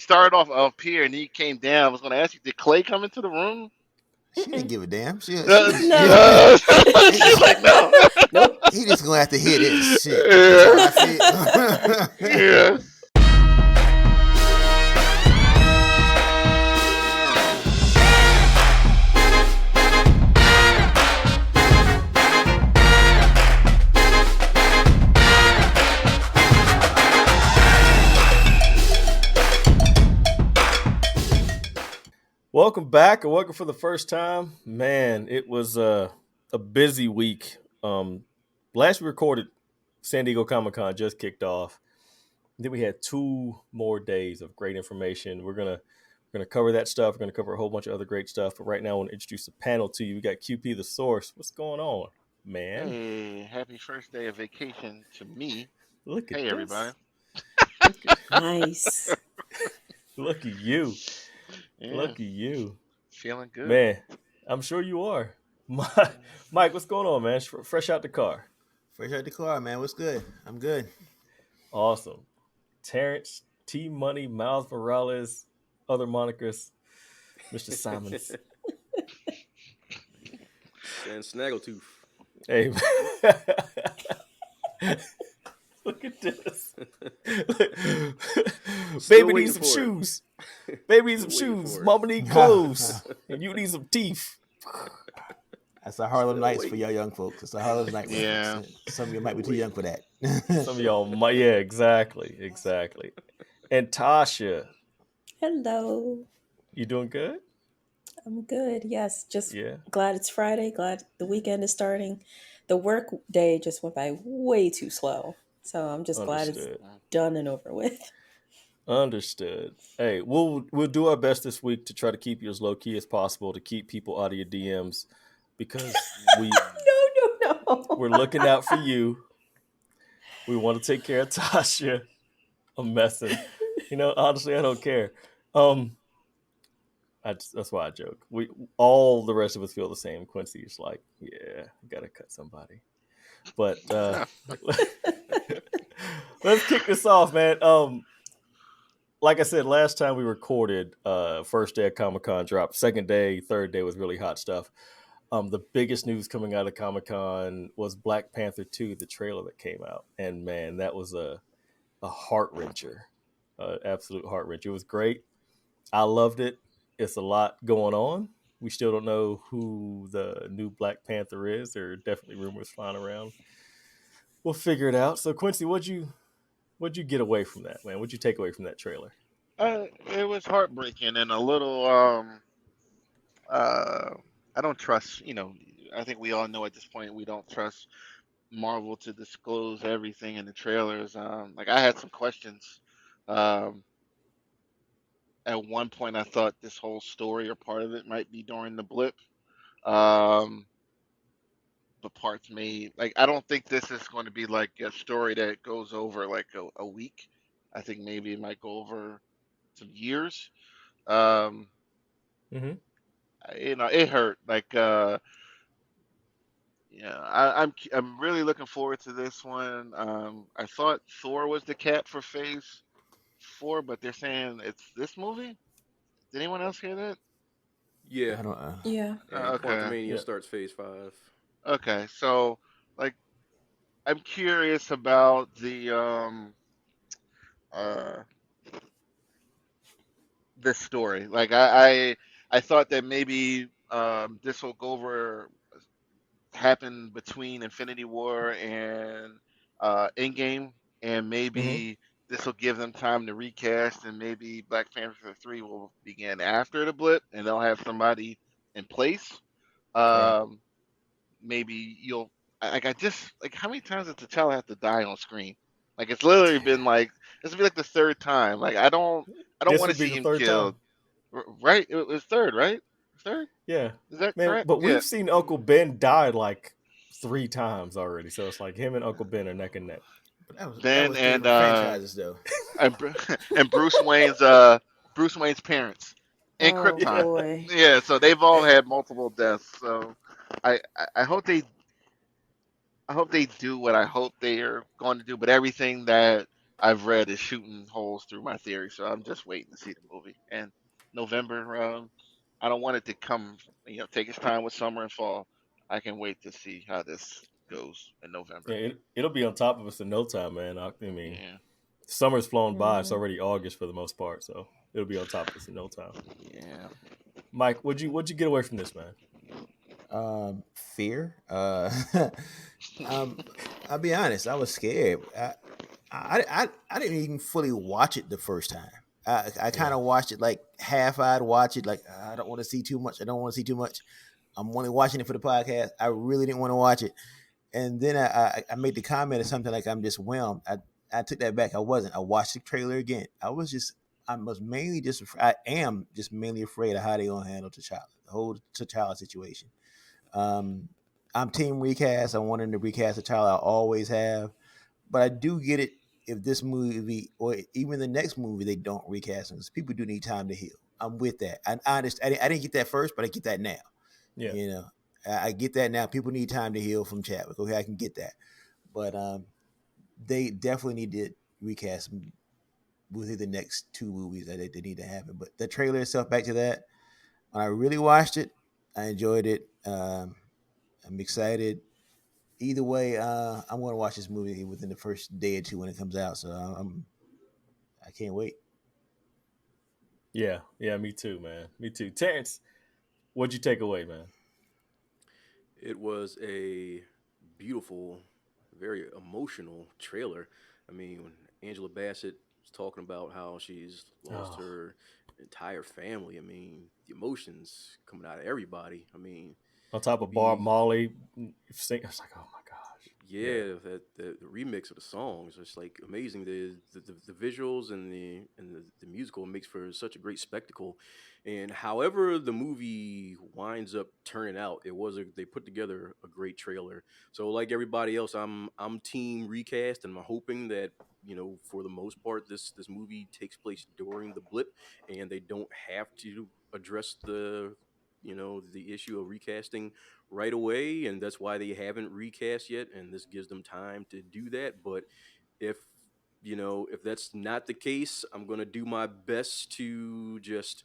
started off up here and he came down. I was going to ask you, did Clay come into the room? She didn't give a damn. She No. She's like, no. Nope. he just gonna have to hear this shit. That's how Yeah. I see it. Yeah. Welcome back, or welcome for the first time. Man, it was a busy week. Last we recorded, San Diego Comic-Con just kicked off. Then we had 2 more days of great information. We're gonna cover that stuff. We're gonna cover a whole bunch of other great stuff. But right now, I want to introduce the panel to you. We got QP the Source. What's going on, man? Hey, happy first day of vacation to me. Look at Hey, this. everybody. Nice. Look at you. Yeah, Look at you. feeling good. Man, I'm sure you are. Mike, what's going on, man? Fresh out the car. Fresh out the car, man. What's good? I'm good. Awesome. Terrence, T Money, Miles Morales, other monikers, Mr. Simons. And Snaggletooth. Hey, look at this. Baby needs some shoes. Baby needs some shoes. Mama need clothes. And you need some teeth. That's a Harlem Nights for y'all young folks. It's a Harlem Nights. Yeah. Some of you might be too young for that. Some of y'all might, yeah, exactly. And Tasha, Hello. you doing good? I'm good. Yes. Just Yeah. glad it's Friday. Glad the weekend is starting. The work day just went by way too slow. So I'm just glad it's Understood. done and over with. Understood. Hey, we'll do our best this week to try to keep you as low key as possible, to keep people out of your DMs, because No. we're looking out for you. We want to take care of Tasha. I'm messing. Honestly, I don't care. That's why I joke. All the rest of us feel the same. Quincy is like, yeah, gotta cut somebody. But let's kick this off, man. Like I said, last time we recorded, first day of Comic-Con dropped. Second day, third day was really hot stuff. The biggest news coming out of Comic-Con was Black Panther 2, the trailer that came out. And man, that was a heart-wrencher, absolute heart-wrencher. It was great. I loved it. It's a lot going on. We still don't know who the new Black Panther is. There are definitely rumors flying around. We'll figure it out. So Quincy, what'd you get away from that, man? What'd you take away from that trailer? It was heartbreaking and a little. I don't trust. I think we all know at this point we don't trust Marvel to disclose everything in the trailers. Like I had some questions. Um, at one point, I thought this whole story or part of it might be during the blip. Um, but parts made like I don't think this is going to be like a story that goes over like a week. I think maybe it might go over some years. Um, Mm-hmm. it hurt. Like yeah, I'm really looking forward to this one. I thought Thor was the cap for Phase 4, but they're saying it's this movie. Did anyone else hear that? Yeah. I don't. Yeah. And Okay. Quantumania Yeah. starts Phase 5. Okay. So like I'm curious about the uh this story. Like I thought that maybe this will go over happen between Infinity War and Endgame, and Mm-hmm. maybe this will give them time to recast, and maybe Black Panther 3 will begin after the blip, and they'll have somebody in place. Right. Um, maybe you'll like I just like how many times does T'Challa have to die on screen? Like it's literally been like this will be like the third time. Like I don't This want to would be see the him third time. killed. Right? It was third, right? Third? Yeah. Is that Man, correct? but Yeah. we've seen Uncle Ben die like 3 times already. So it's like him and Uncle Ben are neck and neck. But that Then was 3 different franchises though. and and Bruce Wayne's parents and Oh Krypton. boy. Yeah, so they've all had multiple deaths. So I hope they do what I hope they are going to do. But everything that I've read is shooting holes through my theory, so I'm just waiting to see the movie. And November, I don't want it to come, take its time with summer and fall. I can wait to see how this goes in Yeah, November. it'll be on top of us in no time, man. I mean, Yeah, summer's flown by. It's Hmm. already August for the most part, so it'll be on top of us in no time. yeah. Mike, what'd you get away from this, man? Fear. Um, I'll be honest. I was scared. I didn't even fully watch it the first time. I kind Yeah. of watched it like half-eyed. Watch it like I don't want to see too much. I don't want to see too much. I'm only watching it for the podcast. I really didn't want to watch it, and then I made the comment or something like I'm just whelmed. I took that back. I wasn't. I watched the trailer again. I was mainly just I am just mainly afraid of how they gonna handle T'Challa, the whole T'Challa situation. Um, I'm team recast. I wanted to recast T'Challa. I always have, but I do get it if this movie or even the next movie they don't recast him because people do need time to heal. I'm with that. I understand. I didn't get that first, but I get that now. Yeah. You know, I get that now. People need time to heal from Chadwick. Okay, I can get that, but they definitely need to recast him within the next two movies that they need to happen. But the trailer itself, back to that, when I really watched it, I enjoyed it. I'm excited. Either way, I'm going to watch this movie within the first day or two when it comes out. So I can't wait. Yeah. Yeah. Me too, man. Me too. Terrence, what'd you take away, man? It was a beautiful, very emotional trailer. I mean, when Angela Bassett was talking about how she's lost Oh, her entire family, I mean, the emotions coming out of everybody. I mean, on top to of Bob be Marley, it's like, oh my gosh. Yeah. yeah, that the remix of the songs is like amazing. The visuals and the musical makes for such a great spectacle. And however the movie winds up turning out, they put together a great trailer. So like everybody else, I'm team recast, and I'm hoping that for the most part this movie takes place during the blip, and they don't have to address the issue of recasting right away, and that's why they haven't recast yet, and this gives them time to do that. But if if that's not the case, I'm gonna do my best to just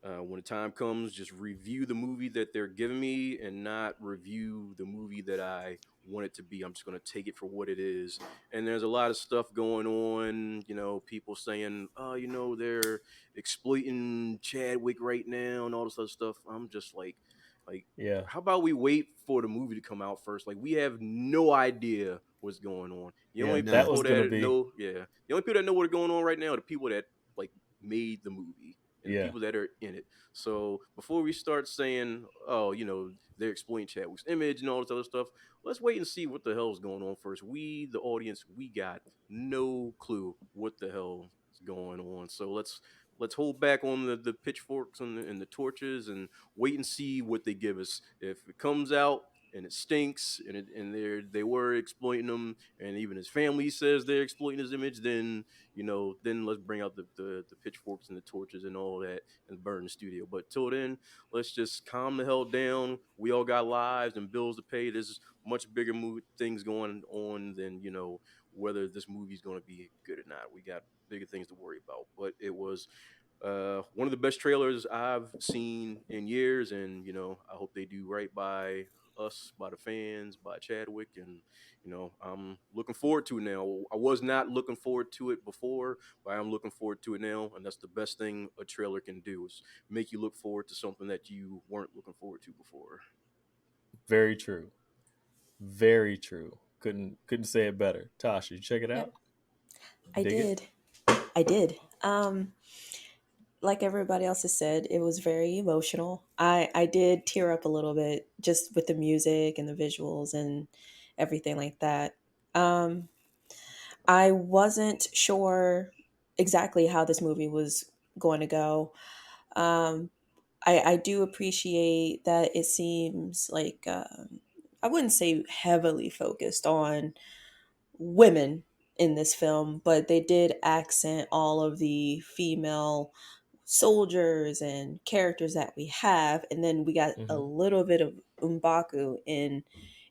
when the time comes, just review the movie that they're giving me and not review the movie that I want it to be. I'm just going to take it for what it is. And there's a lot of stuff going on, people saying, oh, they're exploiting Chadwick right now and all this other stuff. I'm just like, Yeah. how about we wait for the movie to come out first? Like, we have no idea what's going on. The Yeah. only That None. people was gonna that be. know, yeah, the only people that know what's going on right now are the people that like made the movie and the Yeah. people that are in it. So before we start saying, oh, they're exploiting Chadwick's image and all this other stuff, let's wait and see what the hell is going on first. We, the audience, we got no clue what the hell is going on. So let's hold back on the pitchforks and the torches and wait and see what they give us. If it comes out and it stinks and they were exploiting him and even his family says they're exploiting his image, then let's bring out the pitchforks and the torches and all that and burn the studio. But till then, let's just calm the hell down. We all got lives and bills to pay. There's much bigger things going on than whether this movie's going to be good or not. We got bigger things to worry about. But it was one of the best trailers I've seen in years, and I hope they do right by us, by the fans, by Chadwick, and I'm looking forward to it now. I was not looking forward to it before, but I'm looking forward to it now, and that's the best thing a trailer can do is make you look forward to something that you weren't looking forward to before. Very true. Very true. Couldn't say it better. Tasha, you check it Yep, out? I Dig it? did. I did. Like everybody else has said, it was very emotional. I did tear up a little bit just with the music and the visuals and everything like that. Um, I wasn't sure exactly how this movie was going to go. Um, I do appreciate that it seems like I wouldn't say heavily focused on women in this film, but they did accent all of the female soldiers and characters that we have, and then we got a Mm-hmm. little bit of Umbaku in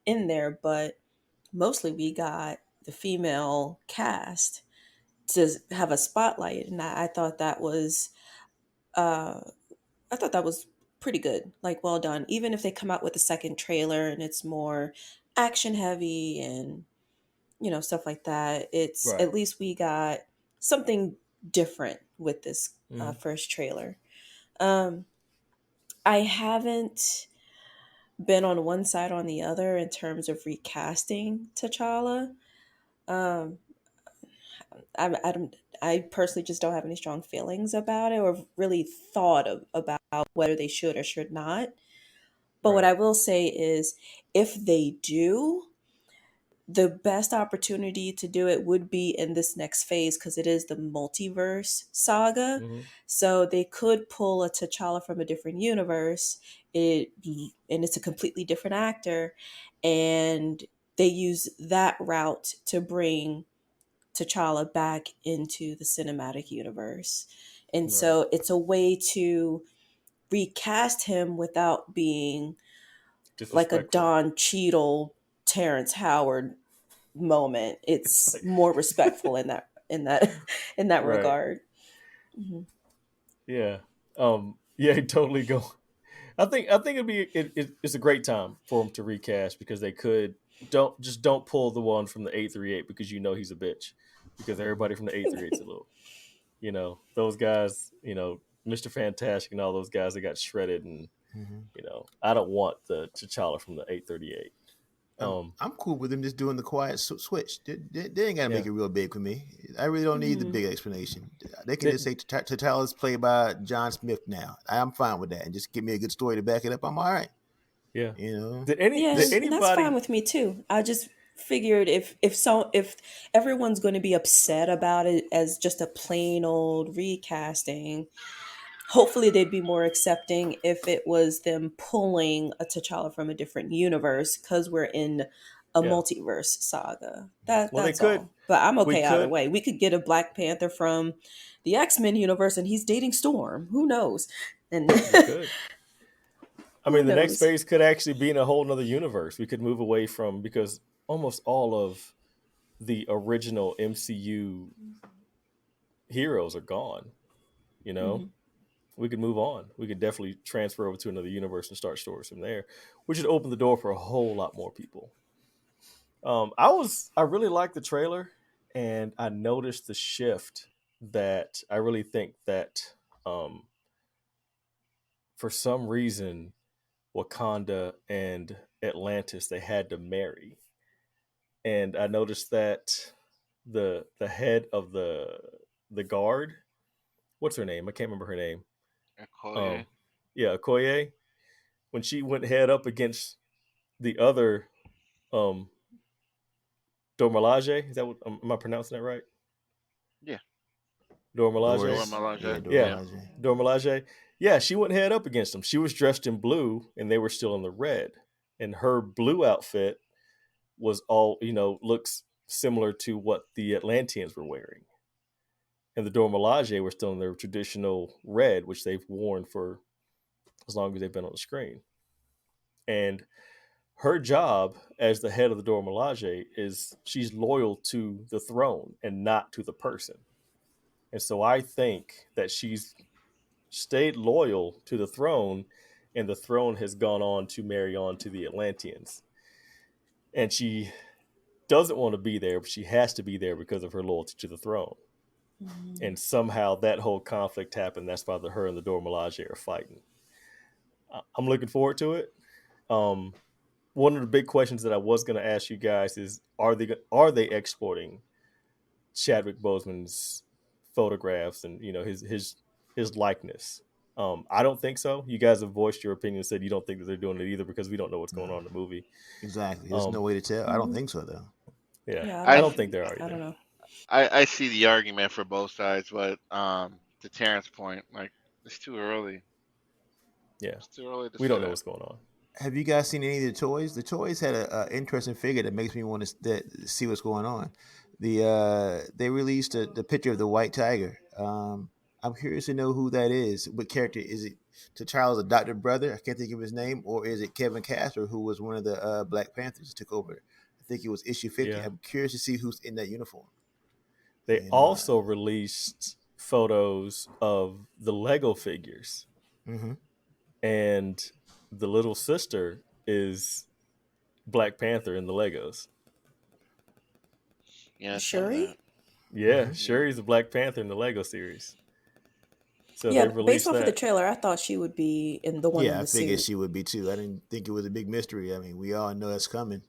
there, but mostly we got the female cast. to have a spotlight, and I thought that was uh, I thought that was pretty good, like well done. Even if they come out with a second trailer and it's more action heavy and stuff like that, it's Right. at least we got something different with this Mhm. first trailer. Um, I haven't been on one side or on the other in terms of recasting T'Challa. Um, I don't. I personally just don't have any strong feelings about it, or really thought about whether they should or should not. But what Right. I will say is, if they do, the best opportunity to do it would be in this next phase because it is the multiverse saga. Hmm. So they could pull a T'Challa from a different universe, it and it's a completely different actor, and they use that route to bring T'Challa back into the cinematic universe. And Right. so it's a way to recast him without being like a Disrespectful. Don Cheadle, Terrence Howard moment. It's Like, more respectful in that in that right. regard. Mhm. Yeah. Yeah. Totally go. I think it's a great time for him to recast because they could don't pull the one from the 838 because he's a bitch because everybody from the 838's a little those guys Mr. Fantastic and all those guys that got shredded and Mm-hmm. I don't want the T'Challa from the 838. I'm, Um, I'm cool with them just doing the quiet switch. They ain't got to yeah. make it real big for me. I really don't need the Mhm. big explanation. They can just Did say T'Challa's played by John Smith now. I'm fine with that. And just give me a good story to back it up. I'm all right. yeah. You know? Yeah, Did and that's fine anybody? with me too. I just figured if everyone's going to be upset about it as just a plain old recasting, hopefully they'd be more accepting if it was them pulling a T'Challa from a different universe because we're in a Yeah. multiverse saga. That Well, they that's could. all. But I'm We okay either could. way. We could get a Black Panther from the X-Men universe and he's dating Storm. Who knows? And We could. I who mean, the next knows? phase could actually be in a whole nother universe. We could move away from because almost all of the original MCU heroes are gone. You know, Hmm. we could move on. We could definitely transfer over to another universe and start stories from there, which would open the door for a whole lot more people. I really liked the trailer, and I noticed the shift that I really think that um, for some reason Wakanda and Atlantis they had to marry, and I noticed that the head of the guard, what's her name? I can't remember her name. Okoye. Um, yeah, Okoye. When she went head up against the other um Dormalaje, is that what am I pronouncing that right? Yeah, Dormalaje. Dora Doris. Milaje. Yeah, Dora Yeah, Yeah. Milaje. Dormalaje. Yeah, she went head up against them. She was dressed in blue, and they were still in the red. And her blue outfit was all looks similar to what the Atlanteans were wearing. And the Dormalaje were still in their traditional red, which they've worn for as long as they've been on the screen. And her job as the head of the Dormalaje is she's loyal to the throne and not to the person. And so I think that she's stayed loyal to the throne, and the throne has gone on to marry on to the Atlanteans. And she doesn't want to be there, but she has to be there because of her loyalty to the throne. Mhm. And somehow that whole conflict happened. That's why her and the Dora Milaje are fighting. I'm looking forward to it. Um, One of the big questions that I was going to ask you guys is: Are they exporting Chadwick Boseman's photographs and his likeness? I don't think so. You guys have voiced your opinion, said you don't think that they're doing it either because we don't know what's No, going on in the movie. exactly. There's no Um, way to tell. I don't Mhm. think so, though. yeah, Yeah, I I don't think there are I don't either. know. I see the argument for both sides, but to Terrence's point, like it's too early. Yeah, It's too early to we say don't know that. what's going on. Have you guys seen any of the toys? The toys had a interesting figure that makes me want to see what's going on. They released the picture of the white tiger. I'm curious to know who that is. What character is it? T'Challa's adopted brother. I can't think of his name, or is it Kevin Casper, who was one of the Black Panthers, took over? I think it was issue 50. Yeah, I'm curious to see who's in that uniform. They You know. also released photos of the Lego figures, Mm-hmm. and the little sister is Black Panther in the Legos. Yeah, I saw that. Shuri? Yeah, Mm-hmm. Yeah. Shuri's a Black Panther in the Lego series. So Yeah, they based released off of the that. trailer, I thought she would be in the one in Yeah, I the figured suit. she would be too. I didn't think it was a big mystery. I mean, we all know that's coming.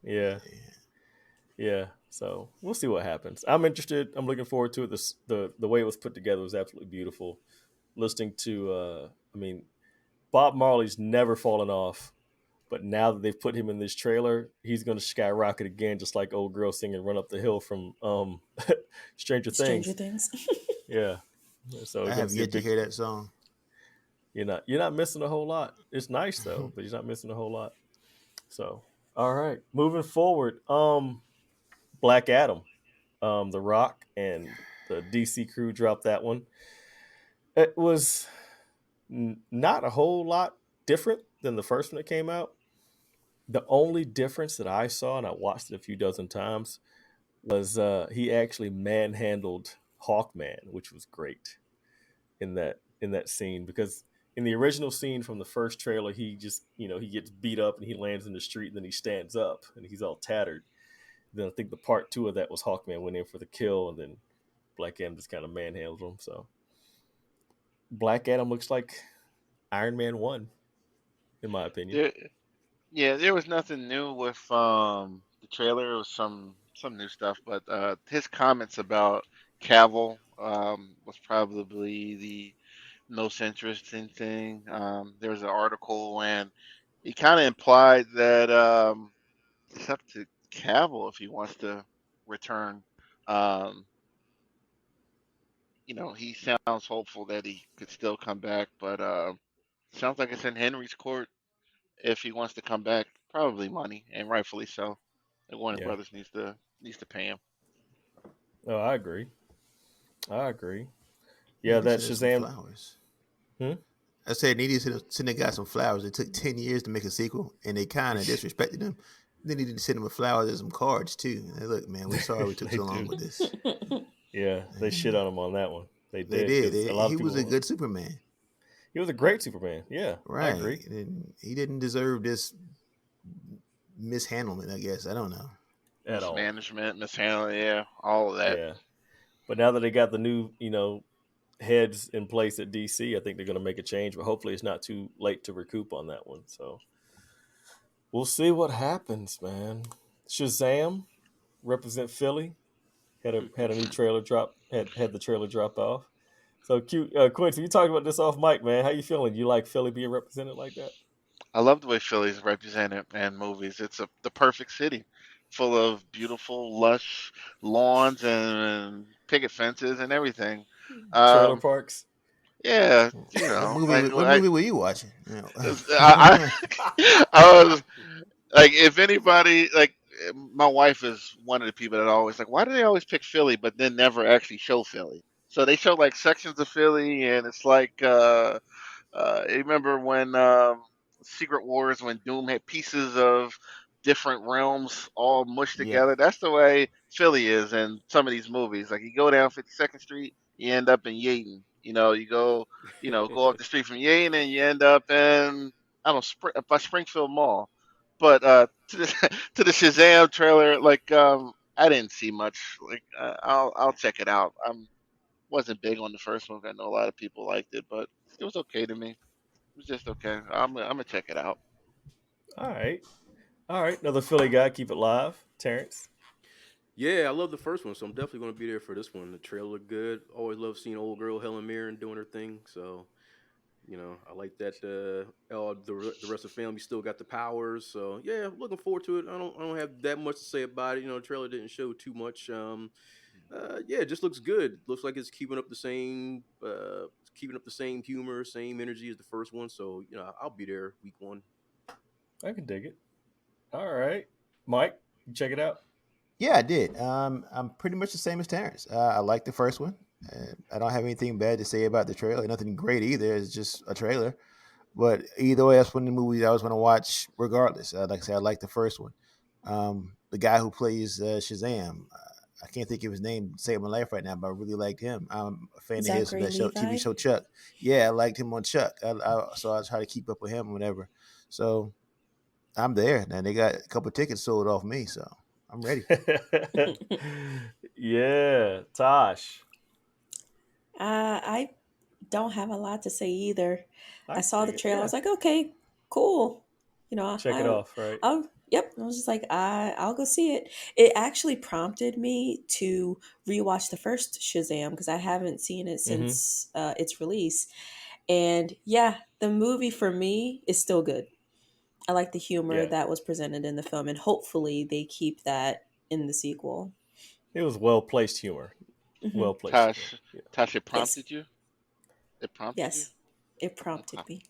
Yeah, yeah. So we'll see what happens. I'm interested. I'm looking forward to it. The way it was put together was absolutely beautiful. Listening to, I mean, Bob Marley's never fallen off, but now that they've put him in this trailer, he's going to skyrocket again, just like old girl singing "Run Up the Hill" from Stranger Stranger Things. Things. Yeah. So we're I going to have see a yet to big. hear that song. You're not missing a whole lot. It's nice though, but you're not missing a whole lot. So all right, moving forward. Black Adam, The Rock, and the DC crew dropped that one. It was not a whole lot different than the first one that came out. The only difference that I saw, and I watched it a few dozen times, was he actually manhandled Hawkman, which was great in that scene, because in the original scene from the first trailer, he just he gets beat up and he lands in the street and then he stands up and he's all tattered. Then I think the part two of that was Hawkman went in for the kill and then Black Adam just kind of manhandled him. So Black Adam looks like Iron Man 1, in my opinion. There, yeah, there was nothing new with the trailer. It was some new stuff, but his comments about Cavill was probably the most interesting thing. There was an article and he kind of implied that it's up to Cavill if he wants to return. Um, he sounds hopeful that he could still come back, but sounds like it's in Henry's court if he wants to come back. Probably money, and rightfully so. The Warner Yeah. Brothers needs to pay him. Oh, I agree. I agree. He Yeah, needed to that send him some Shazam. flowers. Hmm? I said needed to send the guy some flowers. It took 10 years to make a sequel, and they kind of disrespected him. They needed to send him a flowers and some cards too. Hey, look, man, we sorry we took They so long do. with this. Yeah, they shit on him on that one. They They did did. because a lot He of was a people. good Superman, He was a great Superman. Yeah, I right? agree And he didn't deserve this mishandlement. I guess I don't know. at all. Mismanagement, mishandling, yeah, all of that. Yeah, but now that they got the new, heads in place at DC, I think they're going to make a change. But hopefully, it's not too late to recoup on that one. So we'll see what happens, man. Shazam, represent Philly. Had a new trailer drop. Had the trailer drop off. So cute, Quincy. You talked about this off mic, man. How you feeling? You like Philly being represented like that? I love the way Philly's represented in movies. It's the perfect city, full of beautiful, lush lawns and picket fences and everything. Trailer Um, parks. yeah, What movie? like What movie were you watching? You I, know? I was like, if anybody like, my wife is one of the people that always like, why do they always pick Philly, but then never actually show Philly? So they show like sections of Philly, and it's like, you remember when Secret Wars, when Doom had pieces of different realms all mushed Yeah. together? That's the way Philly is in some of these movies. Like you go down 52nd Street, you end up in Yaden. You go up the street from Yaden, and you end up in, I don't know, by Springfield Mall. But to the to the Shazam trailer, like I didn't see much. Like I'll check it out. I wasn't big on the first one. I know a lot of people liked it, but it was okay to me. It was just okay. I'm gonna check it out. All right, all right. Another Philly guy. Keep it live, Terrence. Yeah, I love the first one, so I'm definitely going to be there for this one. The trailer looked good. Always love seeing old girl Helen Mirren doing her thing. So I like that. The rest of the family still got the powers. So yeah, looking forward to it. I don't have that much to say about it. The trailer didn't show too much. Yeah, it just looks good. Looks like it's keeping up the same humor, same energy as the first one. So I'll be there week one. I can dig it. All right, Mike, you check it out. Yeah, I did. I'm pretty much the same as Terrence. I like the first one. I don't have anything bad to say about the trailer. Nothing great either. It's just a trailer. But either way, that's one of the movies I was going to watch regardless. Like I said, I like the first one. The guy who plays Shazam, I can't think of his name to save my life right now, but I really liked him. I'm a fan of his from Zachary that show, Levi. TV show Chuck. Yeah, I liked him on Chuck. So I try to keep up with him or whatever. So I'm there. Now they got a couple tickets sold off me, so I'm ready. Yeah, Tosh. I don't have a lot to say either. I I can saw the dig it. trailer. I Yeah, was like, okay, cool. You know, check it off. Right. yep. I was just like, I'll go see it. It actually prompted me to rewatch the first Shazam because I haven't seen it Mm-hmm. since its release. And yeah, the movie for me is still good. I like the humor Yeah, that was presented in the film, and hopefully they keep that in the sequel. it was well placed humor. Hmm. Well placed humor. Tash, Yeah, Tash, it Yes, prompted you. It prompted you. yes, it Okay. prompted me.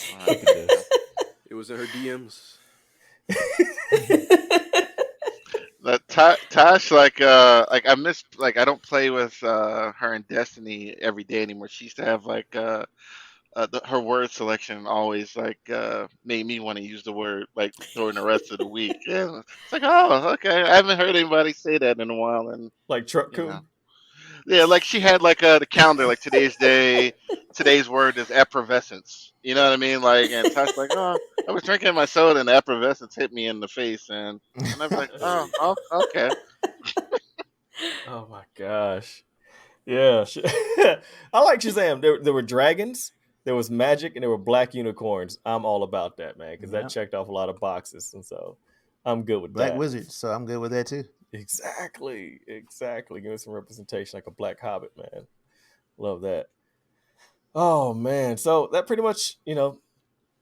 All I right. think it did. Okay. It was in her DMs. Tash, like I miss, like I don't play with her in Destiny every day anymore. She used to have like her word selection always like made me want to use the word like during the rest of the week. Yeah, it's like, oh, okay. I haven't heard anybody say that in a while, and Like Truck you know, Coon. yeah, like she had like the calendar, like today's day, today's word is effervescence. You know what I mean? Like, and Tash like, oh, I was drinking my soda and the effervescence hit me in the face, and I was like, Hey. oh, okay. Oh my gosh. Yeah. I like Shazam. There were dragons, there was magic, and there were black unicorns. I'm all about that, man, because that Yeah, checked off a lot of boxes. And so I'm good with Black that. Wizard. So I'm good with that too. Exactly. Exactly. Give me some representation like a black hobbit, man. Love that. Oh man. So that pretty much,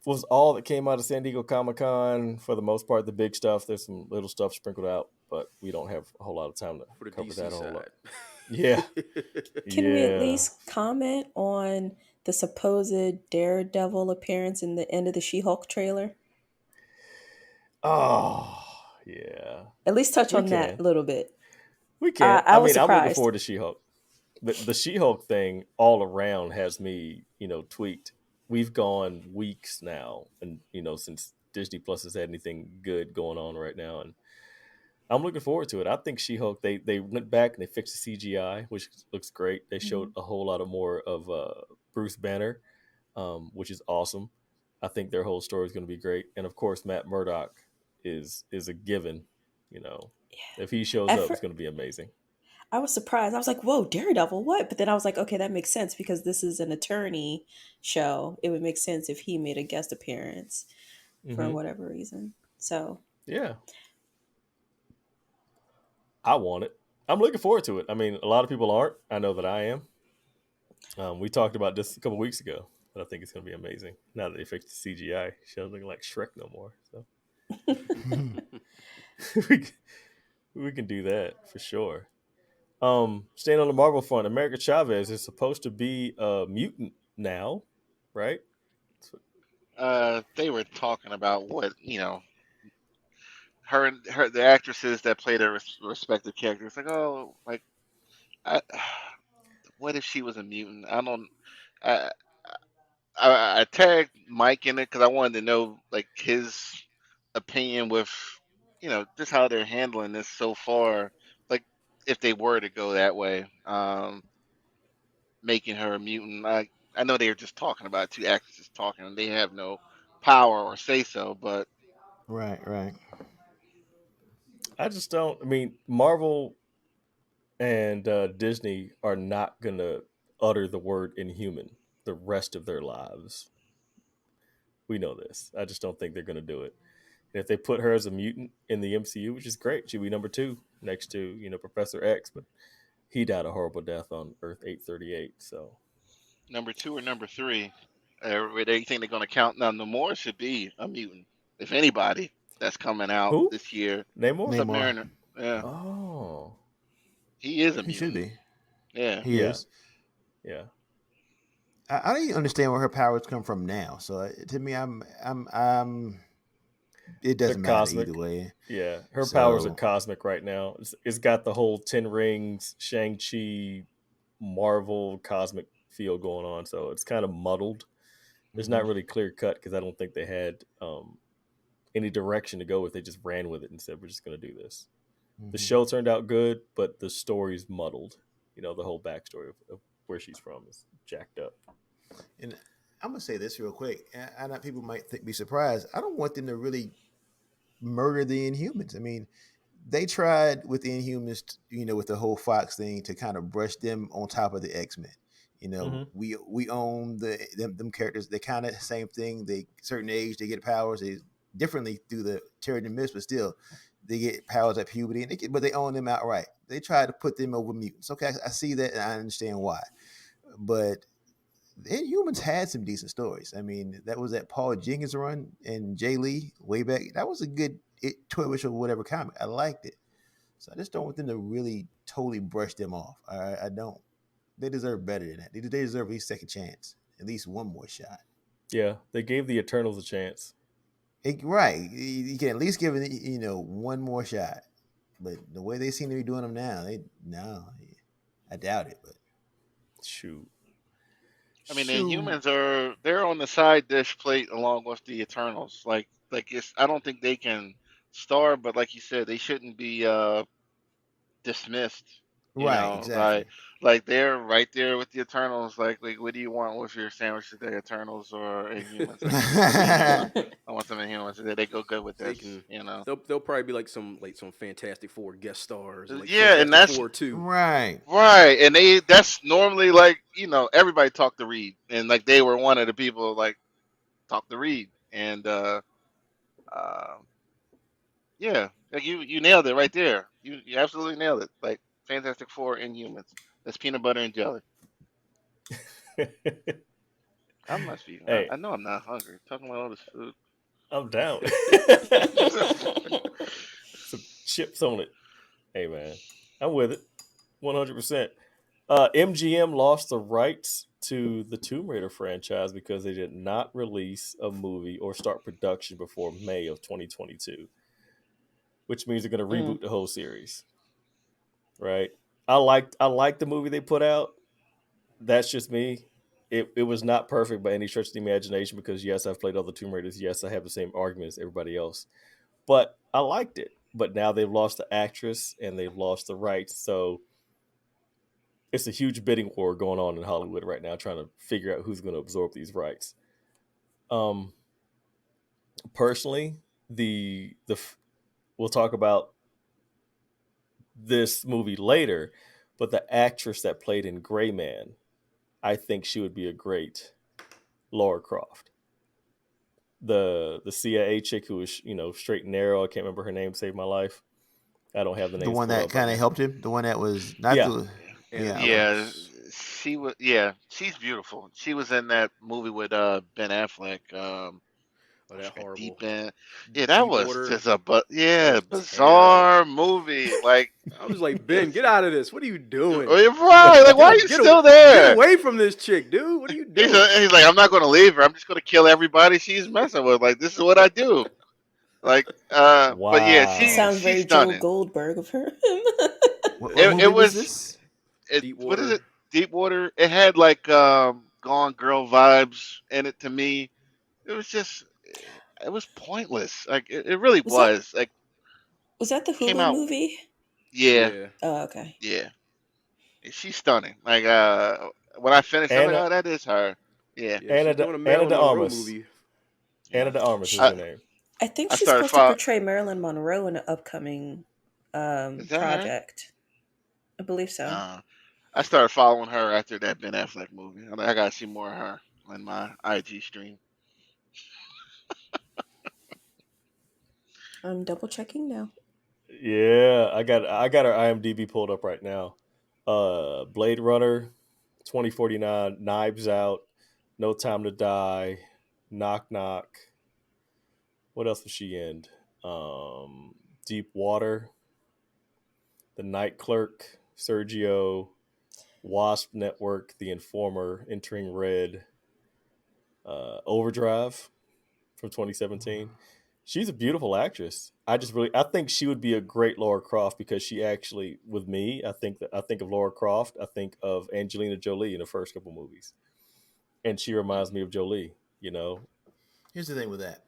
was all that came out of San Diego Comic Con for the most part. The big stuff. There's some little stuff sprinkled out, but we don't have a whole lot of time to For the cover DC that whole lot. side. Yeah. Can we at Yeah. least comment on the supposed Daredevil appearance in the end of the She-Hulk trailer? Oh, yeah. At least touch We on that can. a little bit. We can. I I was mean, I'm looking surprised. forward to She-Hulk. The She-Hulk thing all around has me, tweaked. We've gone weeks now, and since Disney Plus has had anything good going on right now, and I'm looking forward to it. I think She-Hulk. They went back and they fixed the CGI, which looks great. They showed Mhm. a whole lot of more of Bruce Banner, which is awesome. I think their whole story is going to be great, and of course, Matt Murdock is a given. You know, if he shows At up, it's first, going to be amazing. I was surprised. I was like, "Whoa, Daredevil, what?" But then I was like, "Okay, that makes sense because this is an attorney show. It would make sense if he made a guest appearance for Hmm. whatever reason." So, Yeah, I want it. I'm looking forward to it. I mean, a lot of people aren't. I know that I am. We talked about this a couple weeks ago, but I think it's going to be amazing now that they fixed the CGI. She doesn't look like Shrek no more, so we can, we can do that for sure. Staying on the Marvel front, America Chavez is supposed to be a mutant now, right? They were talking about what her and the actresses that play their respective characters. Like, oh, like I, what if she was a mutant? I don't. I I tagged Mike in it because I wanted to know like his opinion with just how they're handling this so far. Like if they were to go that way, making her a mutant. I know they were just talking about two actresses talking, and they have no power or say so. But Right, right. I just don't. I mean, Marvel and Disney are not gonna utter the word inhuman the rest of their lives. We know this. I just don't think they're gonna do it. And if they put her as a mutant in the MCU, which is great, she'll be number two next to Professor X, but he died a horrible death on Earth 838. So number two or number three, they think they're going to count now. Namor should be a mutant, if anybody that's coming out who? this year. Namor? Namor. Submariner, yeah, Oh, he is a He should mutant. be. Yeah, He yeah, is. yeah. I don't even understand where her powers come from now. So to me, I'm. It They're doesn't matter either cosmic. way. Yeah, her powers are So cosmic right now. It's got the whole Ten Rings, Shang Chi, Marvel cosmic feel going on. So it's kind of muddled. It's not mhm. really clear cut because I don't think they had any direction to go with. They just ran with it and said we're just going to do this. The show turned out good, but the story's muddled. The whole backstory of where she's from is jacked up. And I'm gonna say this real quick. I know people might be surprised. I don't want them to really murder the Inhumans. I mean, they tried with the Inhumans, with the whole Fox thing to kind of brush them on top of the X-Men. We own them characters. They kind of same thing. They certain age they get powers. They differently through the Terrigen Mist, but still they get powers at puberty, and but they own them outright. They try to put them over mutants. Okay, I see that, and I understand why. But the Inhumans had some decent stories. I mean, that was that Paul Jenkins run and Jay Lee way back. That was a good 12-ish or whatever comic. I liked it. So I just don't want them to really totally brush them off. I don't. They deserve better than that. They deserve at least second chance, at least one more shot. Yeah, they gave the Eternals a chance. Right. You can at least give it, one more shot. But the way they seem to be doing them now, I doubt it. But shoot. I mean, the Inhumans they're on the side dish plate along with the Eternals. Like I don't think they can star, but like you said, they shouldn't be dismissed. Right, exactly. Like they're right there with the Eternals. Like what do you want with your sandwich today, Eternals or Inhumans? I want some Inhumans today. They go good with this. They'll probably be like some Fantastic Four guest stars. Like and that's Four too. Right, and that's normally like everybody talk to Reed, and like they were one of the people like talk to Reed, and yeah, like you nailed it right there. You absolutely nailed it. Like Fantastic Four Inhumans. That's peanut butter and jelly. I must be. Hey. I know I'm not hungry. Talking about all this food. I'm down. Some chips on it. Hey man, I'm with it. 100%. MGM lost the rights to the Tomb Raider franchise because they did not release a movie or start production before May of 2022, which means they're going to reboot the whole series. Right? I liked the movie they put out. That's just me. It was not perfect by any stretch of the imagination because yes, I've played other Tomb Raiders. Yes, I have the same argument as everybody else, but I liked it. But now they've lost the actress and they've lost the rights, so it's a huge bidding war going on in Hollywood right now, trying to figure out who's going to absorb these rights. Personally, we'll talk about this movie later, but the actress that played in Gray Man, I think she would be a great Lara Croft. The CIA chick who was, straight and narrow. I can't remember her name. Saved my life. I don't have the name. The one that kind of helped him. The one that was not she was. Yeah, she's beautiful. She was in that movie with Ben Affleck. That horrible. Deep End. Yeah, that was Water. just a bizarre movie. Like I was like, Ben, get out of this. What are you doing? Right? Like, why are you still there? Get away from this chick, dude. What are you doing? He's like, I'm not going to leave her. I'm just going to kill everybody she's messing with. Like, this is what I do. Like, wow. But yeah, sounds very Joe Goldberg of her. It was this? What is it? Deepwater. It had like Gone Girl vibes in it to me. It was just. It was pointless. Like it really was. Like, was that the Hulu movie? Yeah. Oh, okay. Yeah. She's stunning. Like when I finished, I'm like, oh, that is her. Yeah. Anna de Armas. Anna de Armas is her name. I think she's supposed to portray Marilyn Monroe in an upcoming project. Her? I believe so. I started following her after that Ben Affleck movie. I gotta see more of her in my IG stream. I'm double checking now. Yeah, I got her IMDb pulled up right now. Blade Runner, 2049, Knives Out, No Time to Die, Knock Knock. What else was she in? Deep Water, The Night Clerk, Sergio, Wasp Network, The Informer, Entering Red, Overdrive from 2017. She's a beautiful actress. I think she would be a great Lara Croft because she actually, with me, I think of Lara Croft. I think of Angelina Jolie in the first couple movies, and she reminds me of Jolie. Here's the thing with that.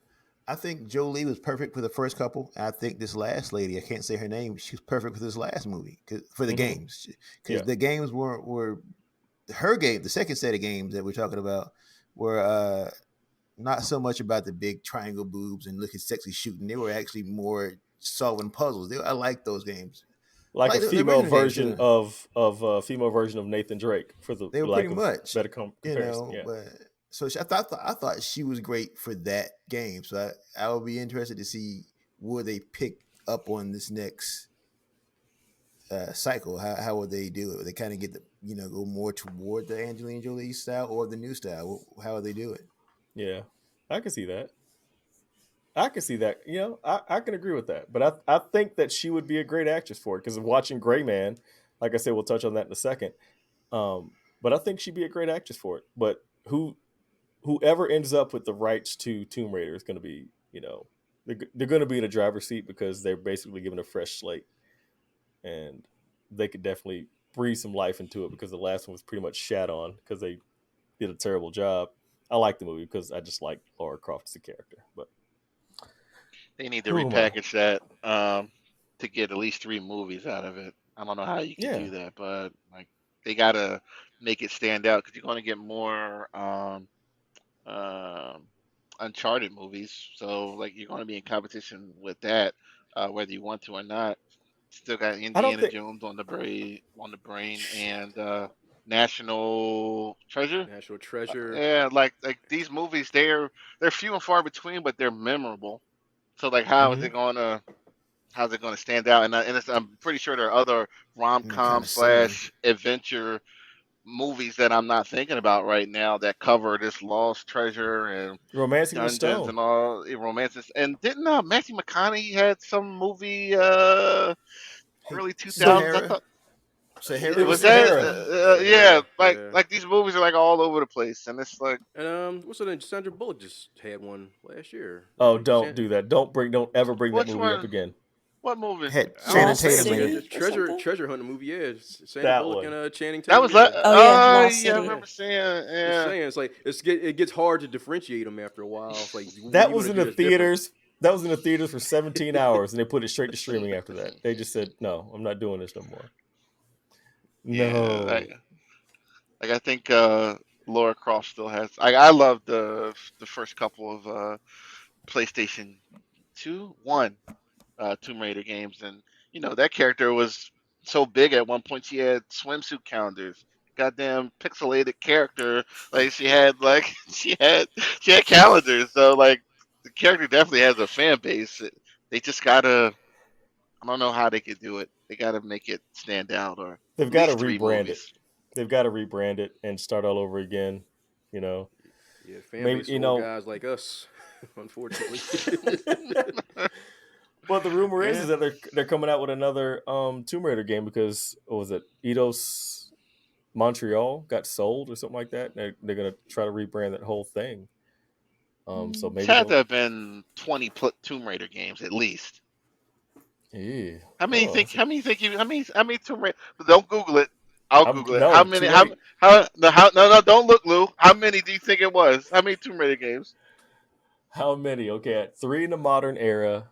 I think Jolie was perfect for the first couple. I think this last lady, I can't say her name, she was perfect for this last movie for the games, because the games were her game. The second set of games that we're talking about were not so much about the big triangle boobs and looking sexy shooting. They were actually more solving puzzles. I like those games. I Like like a the female original games version too. of female version of Nathan Drake, for the They were pretty lack of much, better comparison. Yeah. but so I thought she was great for that game. So I would be interested to see would they pick up on this next cycle. How would they do it? Would they kind of get the go more toward the Angelina Jolie style or the new style? How would they do it? Yeah, I can see that. I can see that. I can agree with that. But I think that she would be a great actress for it because of watching Gray Man. Like I said, we'll touch on that in a second. But I think she'd be a great actress for it. But whoever ends up with the rights to Tomb Raider is going to be, they're going to be in a driver's seat because they're basically given a fresh slate, and they could definitely breathe some life into it because the last one was pretty much shat on because they did a terrible job. I like the movie because I just like Laura Croft as a character. But They need to who am I? repackage that to get at least 3 movies out of it. I don't know how you could Yeah, do that, but like they gotta make it stand out because you're gonna get more um Uncharted movies. So like you're gonna be in competition with that, whether you want to or not. Still got I don't Indiana think. Jones on the brain and National Treasure. National Treasure. Yeah, like these movies, they're few and far between, but they're memorable. So like, Mhm. how's it gonna stand out? I'm pretty sure there are other rom Kind com of silly. slash adventure movies that I'm not thinking about right now that cover this lost treasure and Romancing the dungeons Stone. and all romances. And didn't Matthew McConaughey had some movie early 2000s? I Sahara, thought It was was that Sahara. yeah, Sahara. Yeah. like these movies are like all over the place, and it's like And what's her name? Sandra Bullock just had one last year. Oh, don't do that. Don't ever bring that which movie up one? again. What movie? had I don't Channing Lost Tatum in Yeah, it. the City or treasure something. treasure hunter movie. Yeah, Sandra That Bullock one. and Channing that Tatum. was Yeah, Oh yeah, oh Lost yeah, I City. remember seeing just yeah. saying, it's like it gets hard to differentiate them after a while. It's like, what are That you was going to in do the that's different? theaters. That was in the theaters for 17 hours, and they put it straight to streaming after that. They just said, "No, I'm not doing this no more." Yeah, No. like I think Laura Croft still has. I love the first couple of PlayStation 2, 1 Tomb Raider games, and that character was so big at one point she had swimsuit calendars. Goddamn pixelated character, like she had like she had calendars. So like the character definitely has a fan base. They just gotta. I don't know how they could do it. They gotta make it stand out, or They've at got to least three rebrand it. movies. They've got to rebrand it and start all over again. You know, Yeah, fan maybe base is old guys like us, unfortunately. But the rumor is Yeah. that they're coming out with another Tomb Raider game because what was it? Eidos Montreal got sold or something like that. They're gonna try to rebrand that whole thing. So Mm. It's maybe had to they'll. have been 20 Tomb Raider games at least. Yeah. How many Oh, think? How many think you? How many Tomb Raider? Don't Google it. I'll I'm Google it. How no many? too late. No, don't look, Lou. How many do you think it was? How many Tomb Raider games? How many? Okay, at 3 in the modern era.